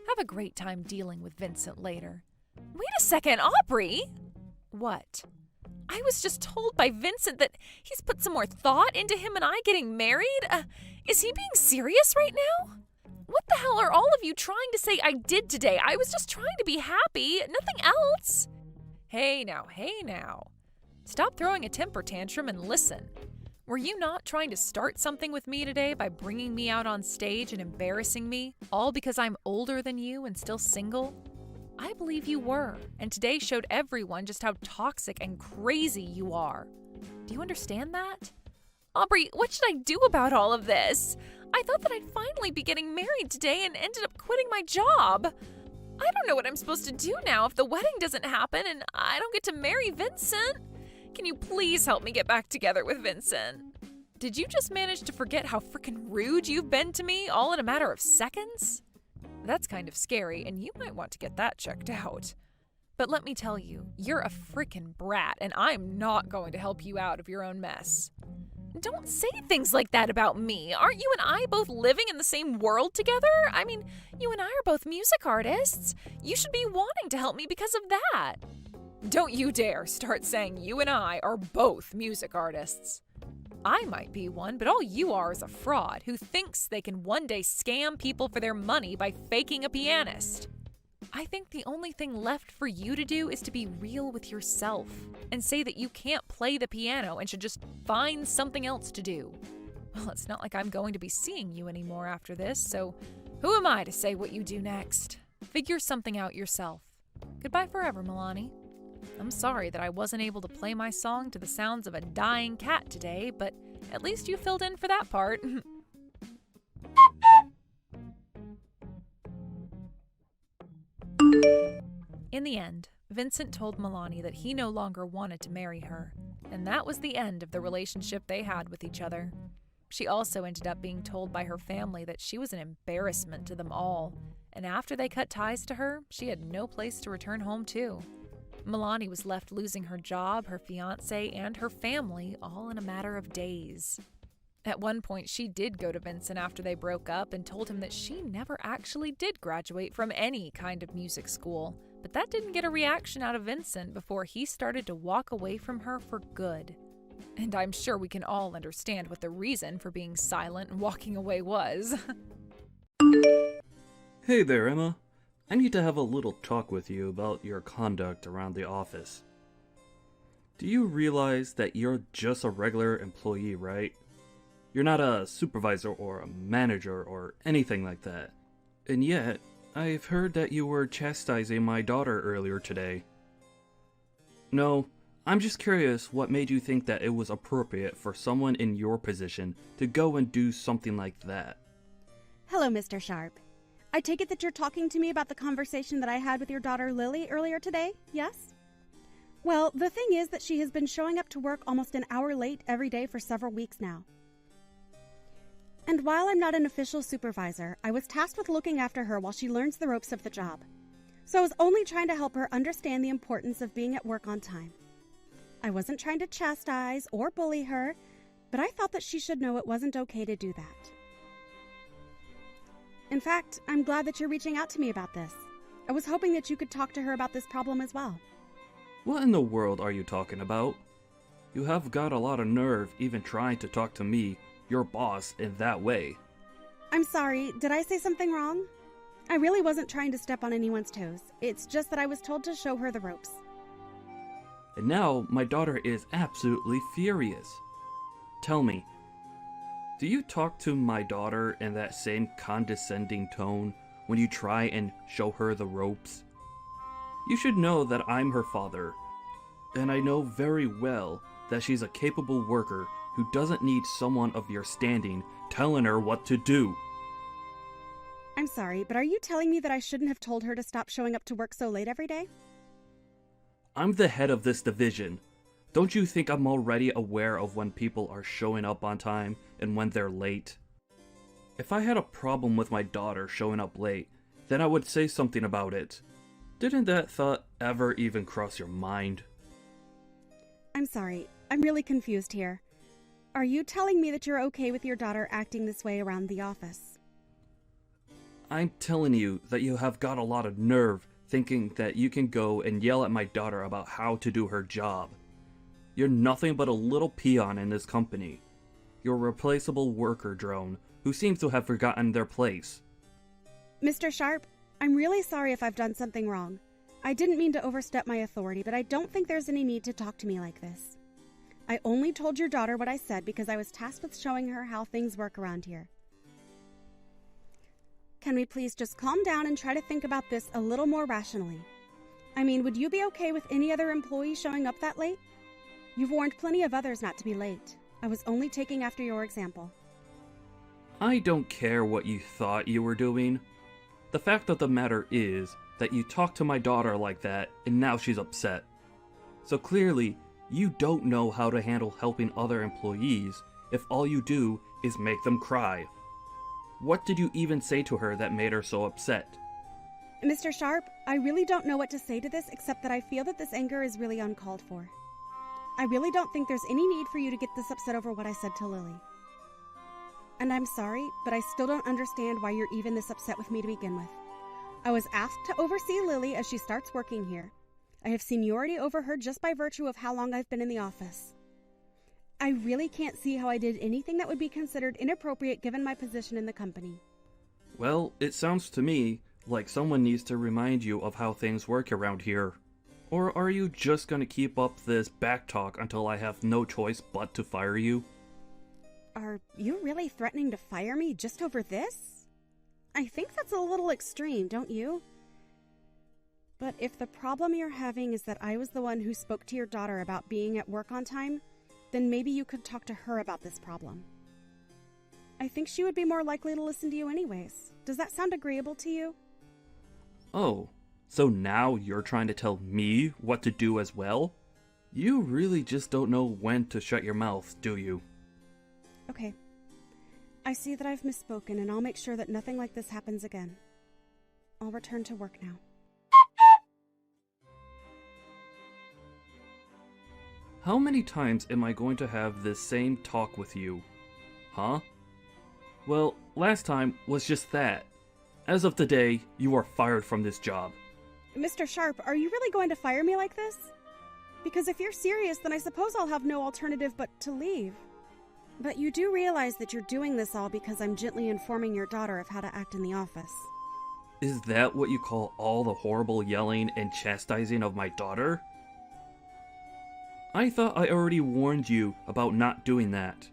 Have a great time dealing with Vincent later. Wait a second, Aubrey! What? I was just told by Vincent that he's put some more thought into him and I getting married? Is he being serious right now? What the hell are all of you trying to say I did today? I was just trying to be happy, nothing else. Hey now. Stop throwing a temper tantrum and listen. Were you not trying to start something with me today by bringing me out on stage and embarrassing me, all because I'm older than you and still single? I believe you were, and today showed everyone just how toxic and crazy you are. Do you understand that? Aubrey, what should I do about all of this? I thought that I'd finally be getting married today and ended up quitting my job. I don't know what I'm supposed to do now if the wedding doesn't happen and I don't get to marry Vincent. Can you please help me get back together with Vincent? Did you just manage to forget how freaking rude you've been to me all in a matter of seconds? That's kind of scary, and you might want to get that checked out. But let me tell you, you're a freaking brat, and I'm not going to help you out of your own mess. Don't say things like that about me. Aren't you and I both living in the same world together? I mean, you and I are both music artists. You should be wanting to help me because of that. Don't you dare start saying you and I are both music artists. I might be one, but all you are is a fraud who thinks they can one day scam people for their money by faking a pianist. I think the only thing left for you to do is to be real with yourself and say that you can't play the piano and should just find something else to do. Well, it's not like I'm going to be seeing you anymore after this, so who am I to say what you do next? Figure something out yourself. Goodbye forever, Milani. I'm sorry that I wasn't able to play my song to the sounds of a dying cat today, but at least you filled in for that part. In the end, Vincent told Milani that he no longer wanted to marry her, and that was the end of the relationship they had with each other. She also ended up being told by her family that she was an embarrassment to them all, and after they cut ties to her, she had no place to return home to. Milani was left losing her job, her fiancé, and her family all in a matter of days. At one point, she did go to Vincent after they broke up and told him that she never actually did graduate from any kind of music school, but that didn't get a reaction out of Vincent before he started to walk away from her for good. And I'm sure we can all understand what the reason for being silent and walking away was. Hey there, Emma. I need to have a little talk with you about your conduct around the office. Do you realize that you're just a regular employee, right? You're not a supervisor or a manager or anything like that. And yet, I've heard that you were chastising my daughter earlier today. No, I'm just curious what made you think that it was appropriate for someone in your position to go and do something like that. Hello, Mr. Sharp. I take it that you're talking to me about the conversation that I had with your daughter Lily earlier today, yes? Well, the thing is that she has been showing up to work almost an hour late every day for several weeks now. And while I'm not an official supervisor, I was tasked with looking after her while she learns the ropes of the job. So I was only trying to help her understand the importance of being at work on time. I wasn't trying to chastise or bully her, but I thought that she should know it wasn't okay to do that. In fact, I'm glad that you're reaching out to me about this. I was hoping that you could talk to her about this problem as well. What in the world are you talking about? You have got a lot of nerve even trying to talk to me, your boss, in that way. I'm sorry, did I say something wrong? I really wasn't trying to step on anyone's toes. It's just that I was told to show her the ropes. And now my daughter is absolutely furious. Tell me, do you talk to my daughter in that same condescending tone when you try and show her the ropes? You should know that I'm her father, and I know very well that she's a capable worker who doesn't need someone of your standing telling her what to do. I'm sorry, but are you telling me that I shouldn't have told her to stop showing up to work so late every day? I'm the head of this division. Don't you think I'm already aware of when people are showing up on time and when they're late? If I had a problem with my daughter showing up late, then I would say something about it. Didn't that thought ever even cross your mind? I'm sorry. I'm really confused here. Are you telling me that you're okay with your daughter acting this way around the office? I'm telling you that you have got a lot of nerve thinking that you can go and yell at my daughter about how to do her job. You're nothing but a little peon in this company. You're a replaceable worker drone who seems to have forgotten their place. Mr. Sharp, I'm really sorry if I've done something wrong. I didn't mean to overstep my authority, but I don't think there's any need to talk to me like this. I only told your daughter what I said because I was tasked with showing her how things work around here. Can we please just calm down and try to think about this a little more rationally? I mean, would you be okay with any other employee showing up that late? You've warned plenty of others not to be late. I was only taking after your example. I don't care what you thought you were doing. The fact of the matter is that you talked to my daughter like that, and now she's upset. So clearly, you don't know how to handle helping other employees if all you do is make them cry. What did you even say to her that made her so upset? Mr. Sharp, I really don't know what to say to this except that I feel that this anger is really uncalled for. I really don't think there's any need for you to get this upset over what I said to Lily. And I'm sorry, but I still don't understand why you're even this upset with me to begin with. I was asked to oversee Lily as she starts working here. I have seniority over her just by virtue of how long I've been in the office. I really can't see how I did anything that would be considered inappropriate given my position in the company. Well, it sounds to me like someone needs to remind you of how things work around here. Or are you just gonna keep up this backtalk until I have no choice but to fire you? Are you really threatening to fire me just over this? I think that's a little extreme, don't you? But if the problem you're having is that I was the one who spoke to your daughter about being at work on time, then maybe you could talk to her about this problem. I think she would be more likely to listen to you anyways. Does that sound agreeable to you? Oh, so now you're trying to tell me what to do as well? You really just don't know when to shut your mouth, do you? Okay. I see that I've misspoken, and I'll make sure that nothing like this happens again. I'll return to work now. How many times am I going to have this same talk with you? Huh? Well, last time was just that. As of today, you are fired from this job. Mr. Sharp, are you really going to fire me like this? Because if you're serious, then I suppose I'll have no alternative but to leave. But you do realize that you're doing this all because I'm gently informing your daughter of how to act in the office. Is that what you call all the horrible yelling and chastising of my daughter? I thought I already warned you about not doing that.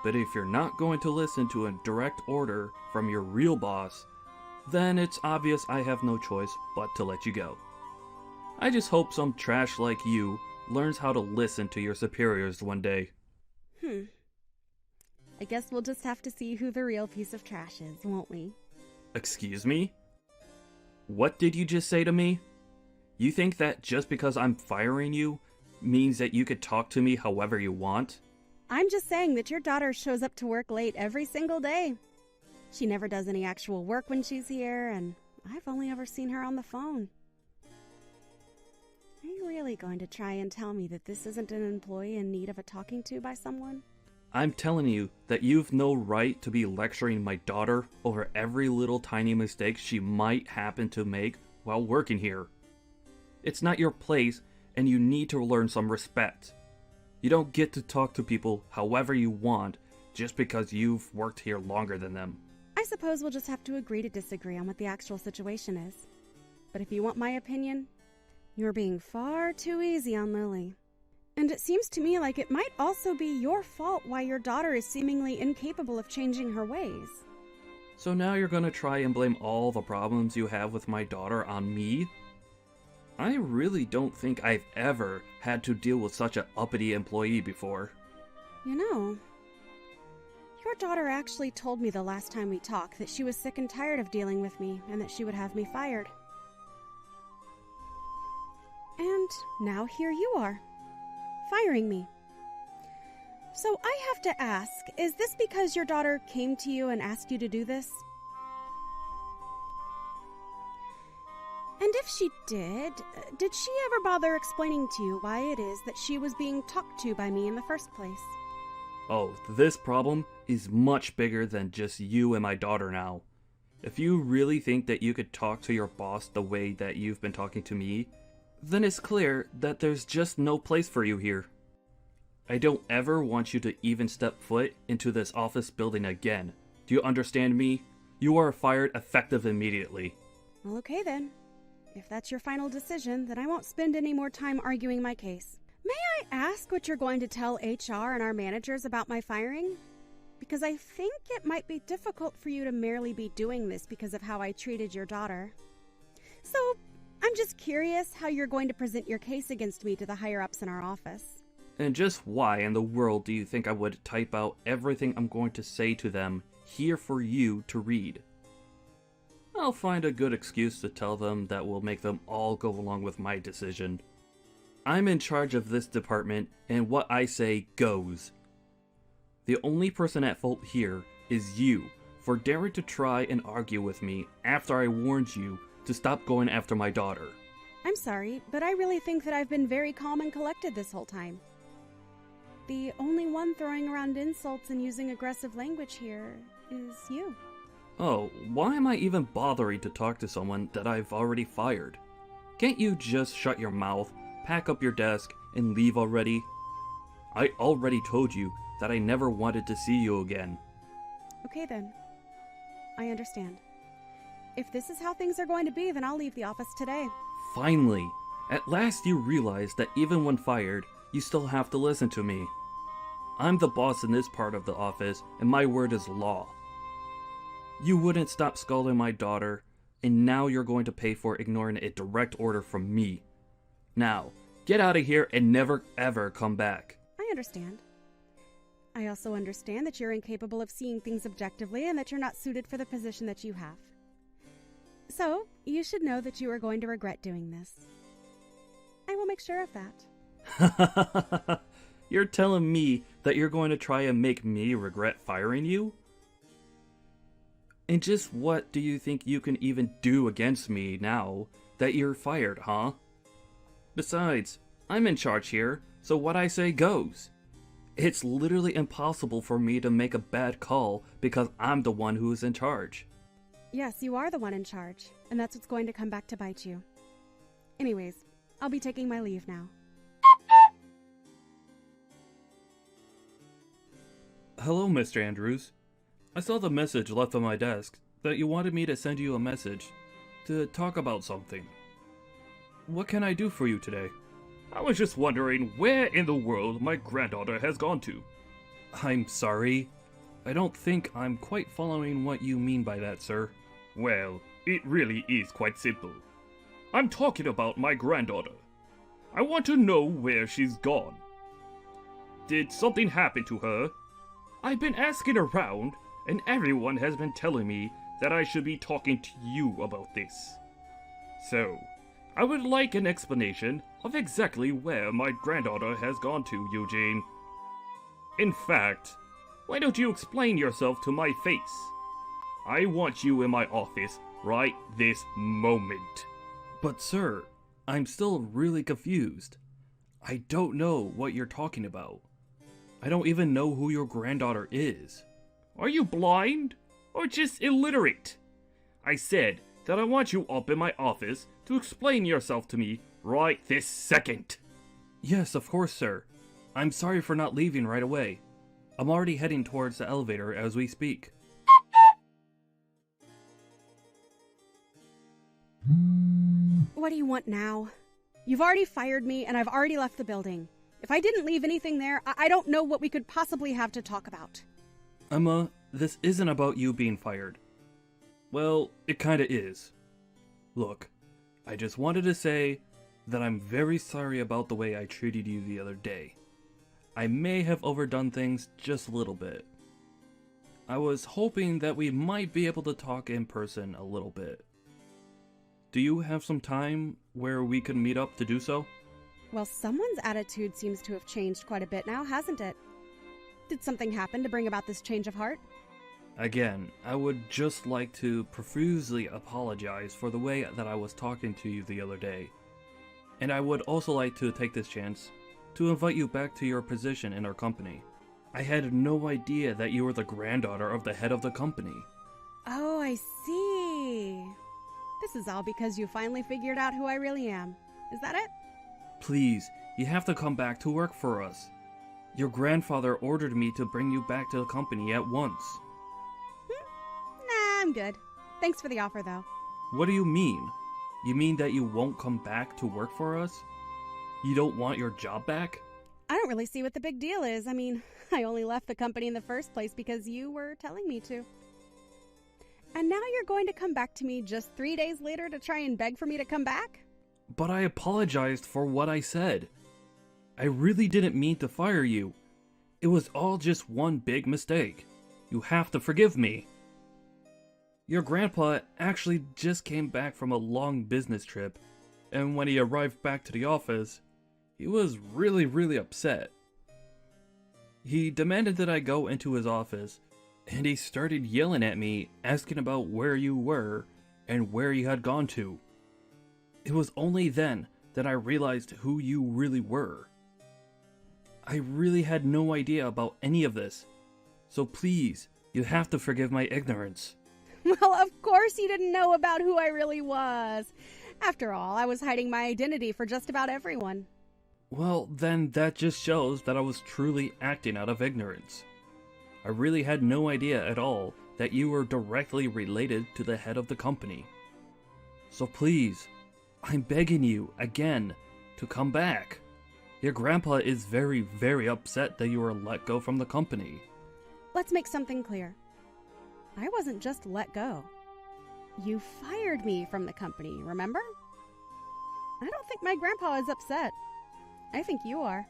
But if you're not going to listen to a direct order from your real boss, then it's obvious I have no choice but to let you go. I just hope some trash like you learns how to listen to your superiors one day. I guess we'll just have to see who the real piece of trash is, won't we? Excuse me? What did you just say to me? You think that just because I'm firing you means that you could talk to me however you want? I'm just saying that your daughter shows up to work late every single day. She never does any actual work when she's here, and I've only ever seen her on the phone. Are you really going to try and tell me that this isn't an employee in need of a talking to by someone? I'm telling you that you've no right to be lecturing my daughter over every little tiny mistake she might happen to make while working here. It's not your place, and you need to learn some respect. You don't get to talk to people however you want just because you've worked here longer than them. I suppose we'll just have to agree to disagree on what the actual situation is. But if you want my opinion, you're being far too easy on Lily. And it seems to me like it might also be your fault why your daughter is seemingly incapable of changing her ways. So now you're gonna try and blame all the problems you have with my daughter on me? I really don't think I've ever had to deal with such an uppity employee before. You know, your daughter actually told me the last time we talked that she was sick and tired of dealing with me and that she would have me fired. And now here you are, firing me. So I have to ask, is this because your daughter came to you and asked you to do this? And if she did she ever bother explaining to you why it is that she was being talked to by me in the first place? Oh, this problem is much bigger than just you and my daughter now. If you really think that you could talk to your boss the way that you've been talking to me, then it's clear that there's just no place for you here. I don't ever want you to even step foot into this office building again. Do you understand me? You are fired effective immediately. Well, okay then. If that's your final decision, then I won't spend any more time arguing my case. May I ask what you're going to tell HR and our managers about my firing? Because I think it might be difficult for you to merely be doing this because of how I treated your daughter. So, I'm just curious how you're going to present your case against me to the higher-ups in our office. And just why in the world do you think I would type out everything I'm going to say to them here for you to read? I'll find a good excuse to tell them that will make them all go along with my decision. I'm in charge of this department, and what I say goes. The only person at fault here is you, for daring to try and argue with me after I warned you to stop going after my daughter. I'm sorry, but I really think that I've been very calm and collected this whole time. The only one throwing around insults and using aggressive language here is you. Oh, why am I even bothering to talk to someone that I've already fired? Can't you just shut your mouth, pack up your desk, and leave already? I already told you that I never wanted to see you again. Okay then. I understand. If this is how things are going to be, then I'll leave the office today. Finally! At last you realize that even when fired, you still have to listen to me. I'm the boss in this part of the office, and my word is law. You wouldn't stop scolding my daughter, and now you're going to pay for ignoring a direct order from me. Now, get out of here and never ever come back. I understand. I also understand that you're incapable of seeing things objectively and that you're not suited for the position that you have. So, you should know that you are going to regret doing this. I will make sure of that. You're telling me that you're going to try and make me regret firing you? And just what do you think you can even do against me now that you're fired, huh? Besides, I'm in charge here, so what I say goes. It's literally impossible for me to make a bad call because I'm the one who is in charge. Yes, you are the one in charge, and that's what's going to come back to bite you. Anyways, I'll be taking my leave now. Hello, Mr. Andrews. I saw the message left on my desk that you wanted me to send you a message to talk about something. What can I do for you today? I was just wondering where in the world my granddaughter has gone to. I'm sorry. I don't think I'm quite following what you mean by that, sir. Well, it really is quite simple. I'm talking about my granddaughter. I want to know where she's gone. Did something happen to her? I've been asking around, and everyone has been telling me that I should be talking to you about this. So, I would like an explanation of exactly where my granddaughter has gone to, Eugene. In fact, why don't you explain yourself to my face? I want you in my office right this moment. But sir, I'm still really confused. I don't know what you're talking about. I don't even know who your granddaughter is. Are you blind? Or just illiterate? I said that I want you up in my office to explain yourself to me right this second. Yes, of course, sir. I'm sorry for not leaving right away. I'm already heading towards the elevator as we speak. What do you want now? You've already fired me, and I've already left the building. If I didn't leave anything there, I don't know what we could possibly have to talk about. Emma, this isn't about you being fired. Well, it kinda is. Look, I just wanted to say that I'm very sorry about the way I treated you the other day. I may have overdone things just a little bit. I was hoping that we might be able to talk in person a little bit. Do you have some time where we could meet up to do so? Well, someone's attitude seems to have changed quite a bit now, hasn't it? Did something happen to bring about this change of heart? Again, I would just like to profusely apologize for the way that I was talking to you the other day. And I would also like to take this chance to invite you back to your position in our company. I had no idea that you were the granddaughter of the head of the company. Oh, I see. This is all because you finally figured out who I really am. Is that it? Please, you have to come back to work for us. Your grandfather ordered me to bring you back to the company at once. Nah, I'm good. Thanks for the offer, though. What do you mean? You mean that you won't come back to work for us? You don't want your job back? I don't really see what the big deal is. I mean, I only left the company in the first place because you were telling me to. And now you're going to come back to me just 3 days later to try and beg for me to come back? But I apologized for what I said. I really didn't mean to fire you. It was all just one big mistake. You have to forgive me. Your grandpa actually just came back from a long business trip, and when he arrived back to the office, he was really upset. He demanded that I go into his office, and he started yelling at me, asking about where you were and where you had gone to. It was only then that I realized who you really were. I really had no idea about any of this, so please, you have to forgive my ignorance. Well, of course you didn't know about who I really was. After all, I was hiding my identity for just about everyone. Well, then that just shows that I was truly acting out of ignorance. I really had no idea at all that you were directly related to the head of the company. So please, I'm begging you, again, to come back. Your grandpa is very upset that you were let go from the company. Let's make something clear. I wasn't just let go. You fired me from the company, remember? I don't think my grandpa is upset. I think you are.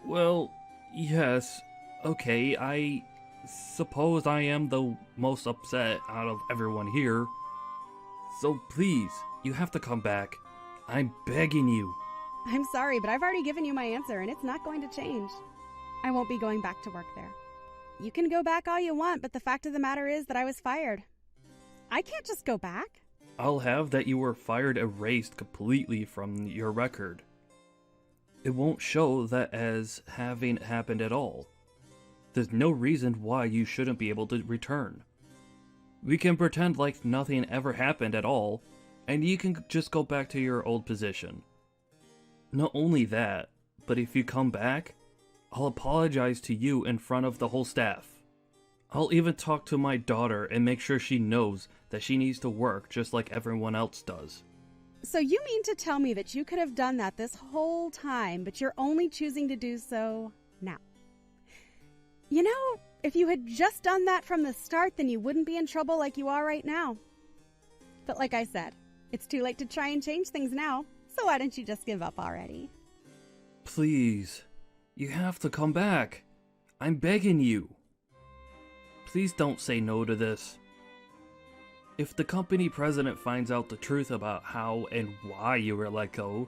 Well, yes, okay, I suppose I am the most upset out of everyone here. So please, you have to come back. I'm begging you. I'm sorry, but I've already given you my answer, and it's not going to change. I won't be going back to work there. You can go back all you want, but the fact of the matter is that I was fired. I can't just go back. I'll have that you were fired erased completely from your record. It won't show that as having happened at all. There's no reason why you shouldn't be able to return. We can pretend like nothing ever happened at all, and you can just go back to your old position. Not only that, but if you come back, I'll apologize to you in front of the whole staff. I'll even talk to my daughter and make sure she knows that she needs to work just like everyone else does. So you mean to tell me that you could have done that this whole time, but you're only choosing to do so now? You know, if you had just done that from the start, then you wouldn't be in trouble like you are right now. But like I said, it's too late to try and change things now, so why don't you just give up already? Please, you have to come back. I'm begging you. Please don't say no to this. If the company president finds out the truth about how and why you were let go,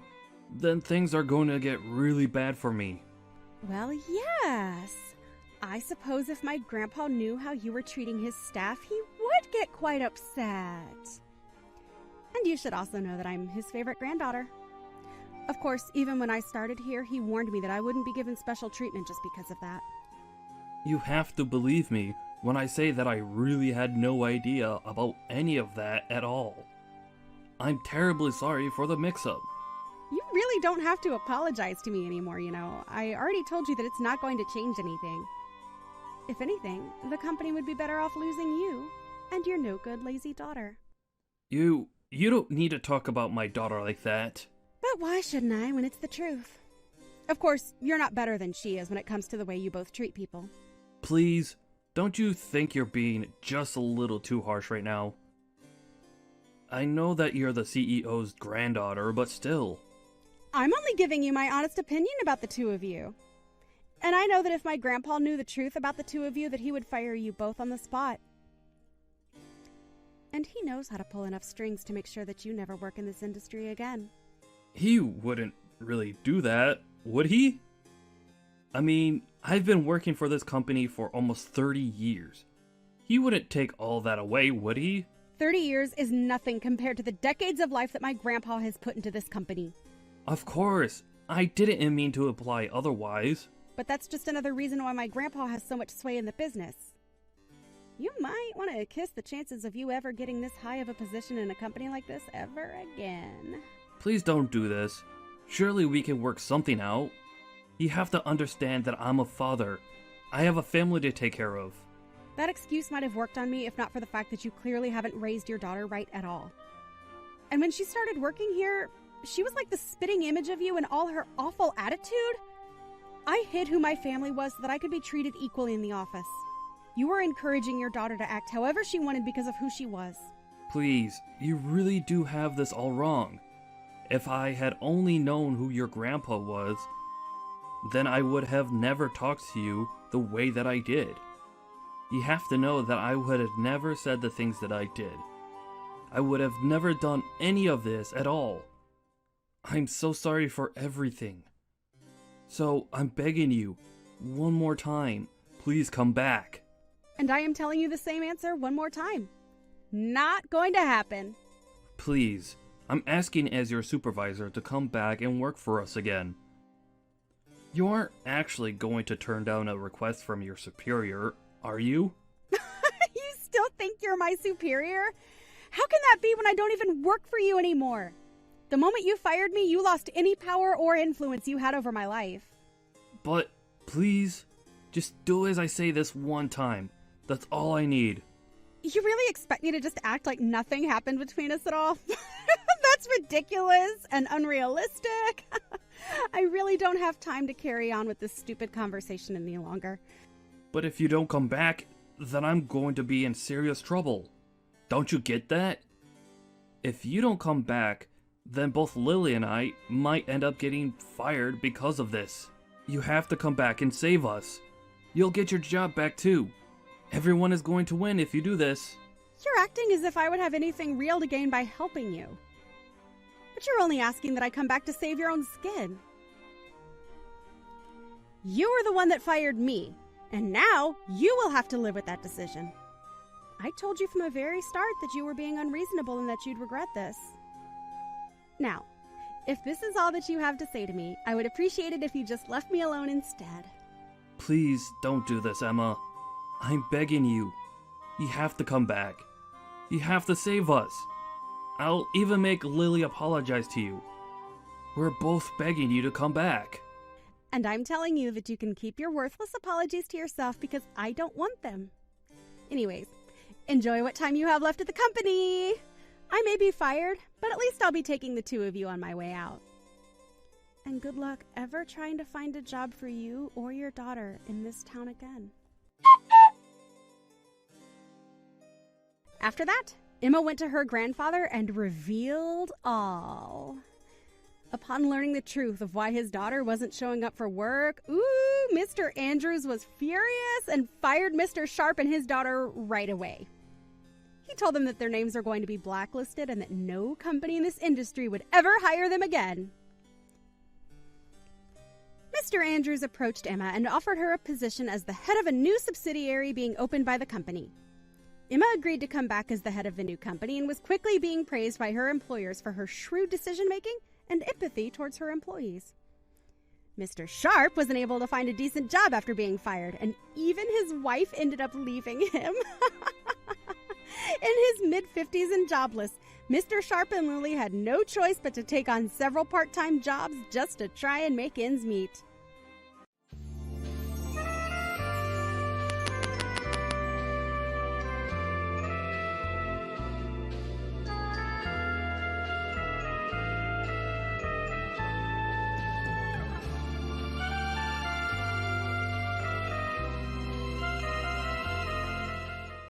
then things are going to get really bad for me. Well, yes. I suppose if my grandpa knew how you were treating his staff, he would get quite upset. And you should also know that I'm his favorite granddaughter. Of course, even when I started here, he warned me that I wouldn't be given special treatment just because of that. You have to believe me when I say that I really had no idea about any of that at all. I'm terribly sorry for the mix-up. You really don't have to apologize to me anymore, you know. I already told you that it's not going to change anything. If anything, the company would be better off losing you and your no-good, lazy daughter. You don't need to talk about my daughter like that. But why shouldn't I when it's the truth? Of course, you're not better than she is when it comes to the way you both treat people. Please, don't you think you're being just a little too harsh right now? I know that you're the CEO's granddaughter, but still. I'm only giving you my honest opinion about the two of you. And I know that if my grandpa knew the truth about the two of you, that he would fire you both on the spot. And he knows how to pull enough strings to make sure that you never work in this industry again. He wouldn't really do that, would he? I mean, I've been working for this company for almost 30 years. He wouldn't take all that away, would he? 30 years is nothing compared to the decades of life that my grandpa has put into this company. Of course. I didn't mean to imply otherwise. But that's just another reason why my grandpa has so much sway in the business. You might want to kiss the chances of you ever getting this high of a position in a company like this ever again. Please don't do this. Surely we can work something out. You have to understand that I'm a father. I have a family to take care of. That excuse might have worked on me if not for the fact that you clearly haven't raised your daughter right at all. And when she started working here, she was like the spitting image of you and all her awful attitude. I hid who my family was so that I could be treated equally in the office. You were encouraging your daughter to act however she wanted because of who she was. Please, you really do have this all wrong. If I had only known who your grandpa was, then I would have never talked to you the way that I did. You have to know that I would have never said the things that I did. I would have never done any of this at all. I'm so sorry for everything. So I'm begging you, one more time, please come back. And I am telling you the same answer one more time. Not going to happen. Please, I'm asking as your supervisor to come back and work for us again. You aren't actually going to turn down a request from your superior, are you? You still think you're my superior? How can that be when I don't even work for you anymore? The moment you fired me, you lost any power or influence you had over my life. But, please, just do as I say this one time. That's all I need. You really expect me to just act like nothing happened between us at all? That's ridiculous and unrealistic. I really don't have time to carry on with this stupid conversation any longer. But if you don't come back, then I'm going to be in serious trouble. Don't you get that? If you don't come back, then both Lily and I might end up getting fired because of this. You have to come back and save us. You'll get your job back too. Everyone is going to win if you do this. You're acting as if I would have anything real to gain by helping you. But you're only asking that I come back to save your own skin. You were the one that fired me, and now you will have to live with that decision. I told you from the very start that you were being unreasonable and that you'd regret this. Now, if this is all that you have to say to me, I would appreciate it if you just left me alone instead. Please don't do this, Emma. I'm begging you. You have to come back. You have to save us. I'll even make Lily apologize to you. We're both begging you to come back. And I'm telling you that you can keep your worthless apologies to yourself because I don't want them. Anyways, enjoy what time you have left at the company. I may be fired, but at least I'll be taking the two of you on my way out. And good luck ever trying to find a job for you or your daughter in this town again. After that, Emma went to her grandfather and revealed all. Upon learning the truth of why his daughter wasn't showing up for work, Mr. Andrews was furious and fired Mr. Sharp and his daughter right away. He told them that their names are going to be blacklisted and that no company in this industry would ever hire them again. Mr. Andrews approached Emma and offered her a position as the head of a new subsidiary being opened by the company. Emma agreed to come back as the head of the new company and was quickly being praised by her employers for her shrewd decision-making and empathy towards her employees. Mr. Sharp wasn't able to find a decent job after being fired, and even his wife ended up leaving him. In his mid-50s and jobless, Mr. Sharp and Lily had no choice but to take on several part-time jobs just to try and make ends meet.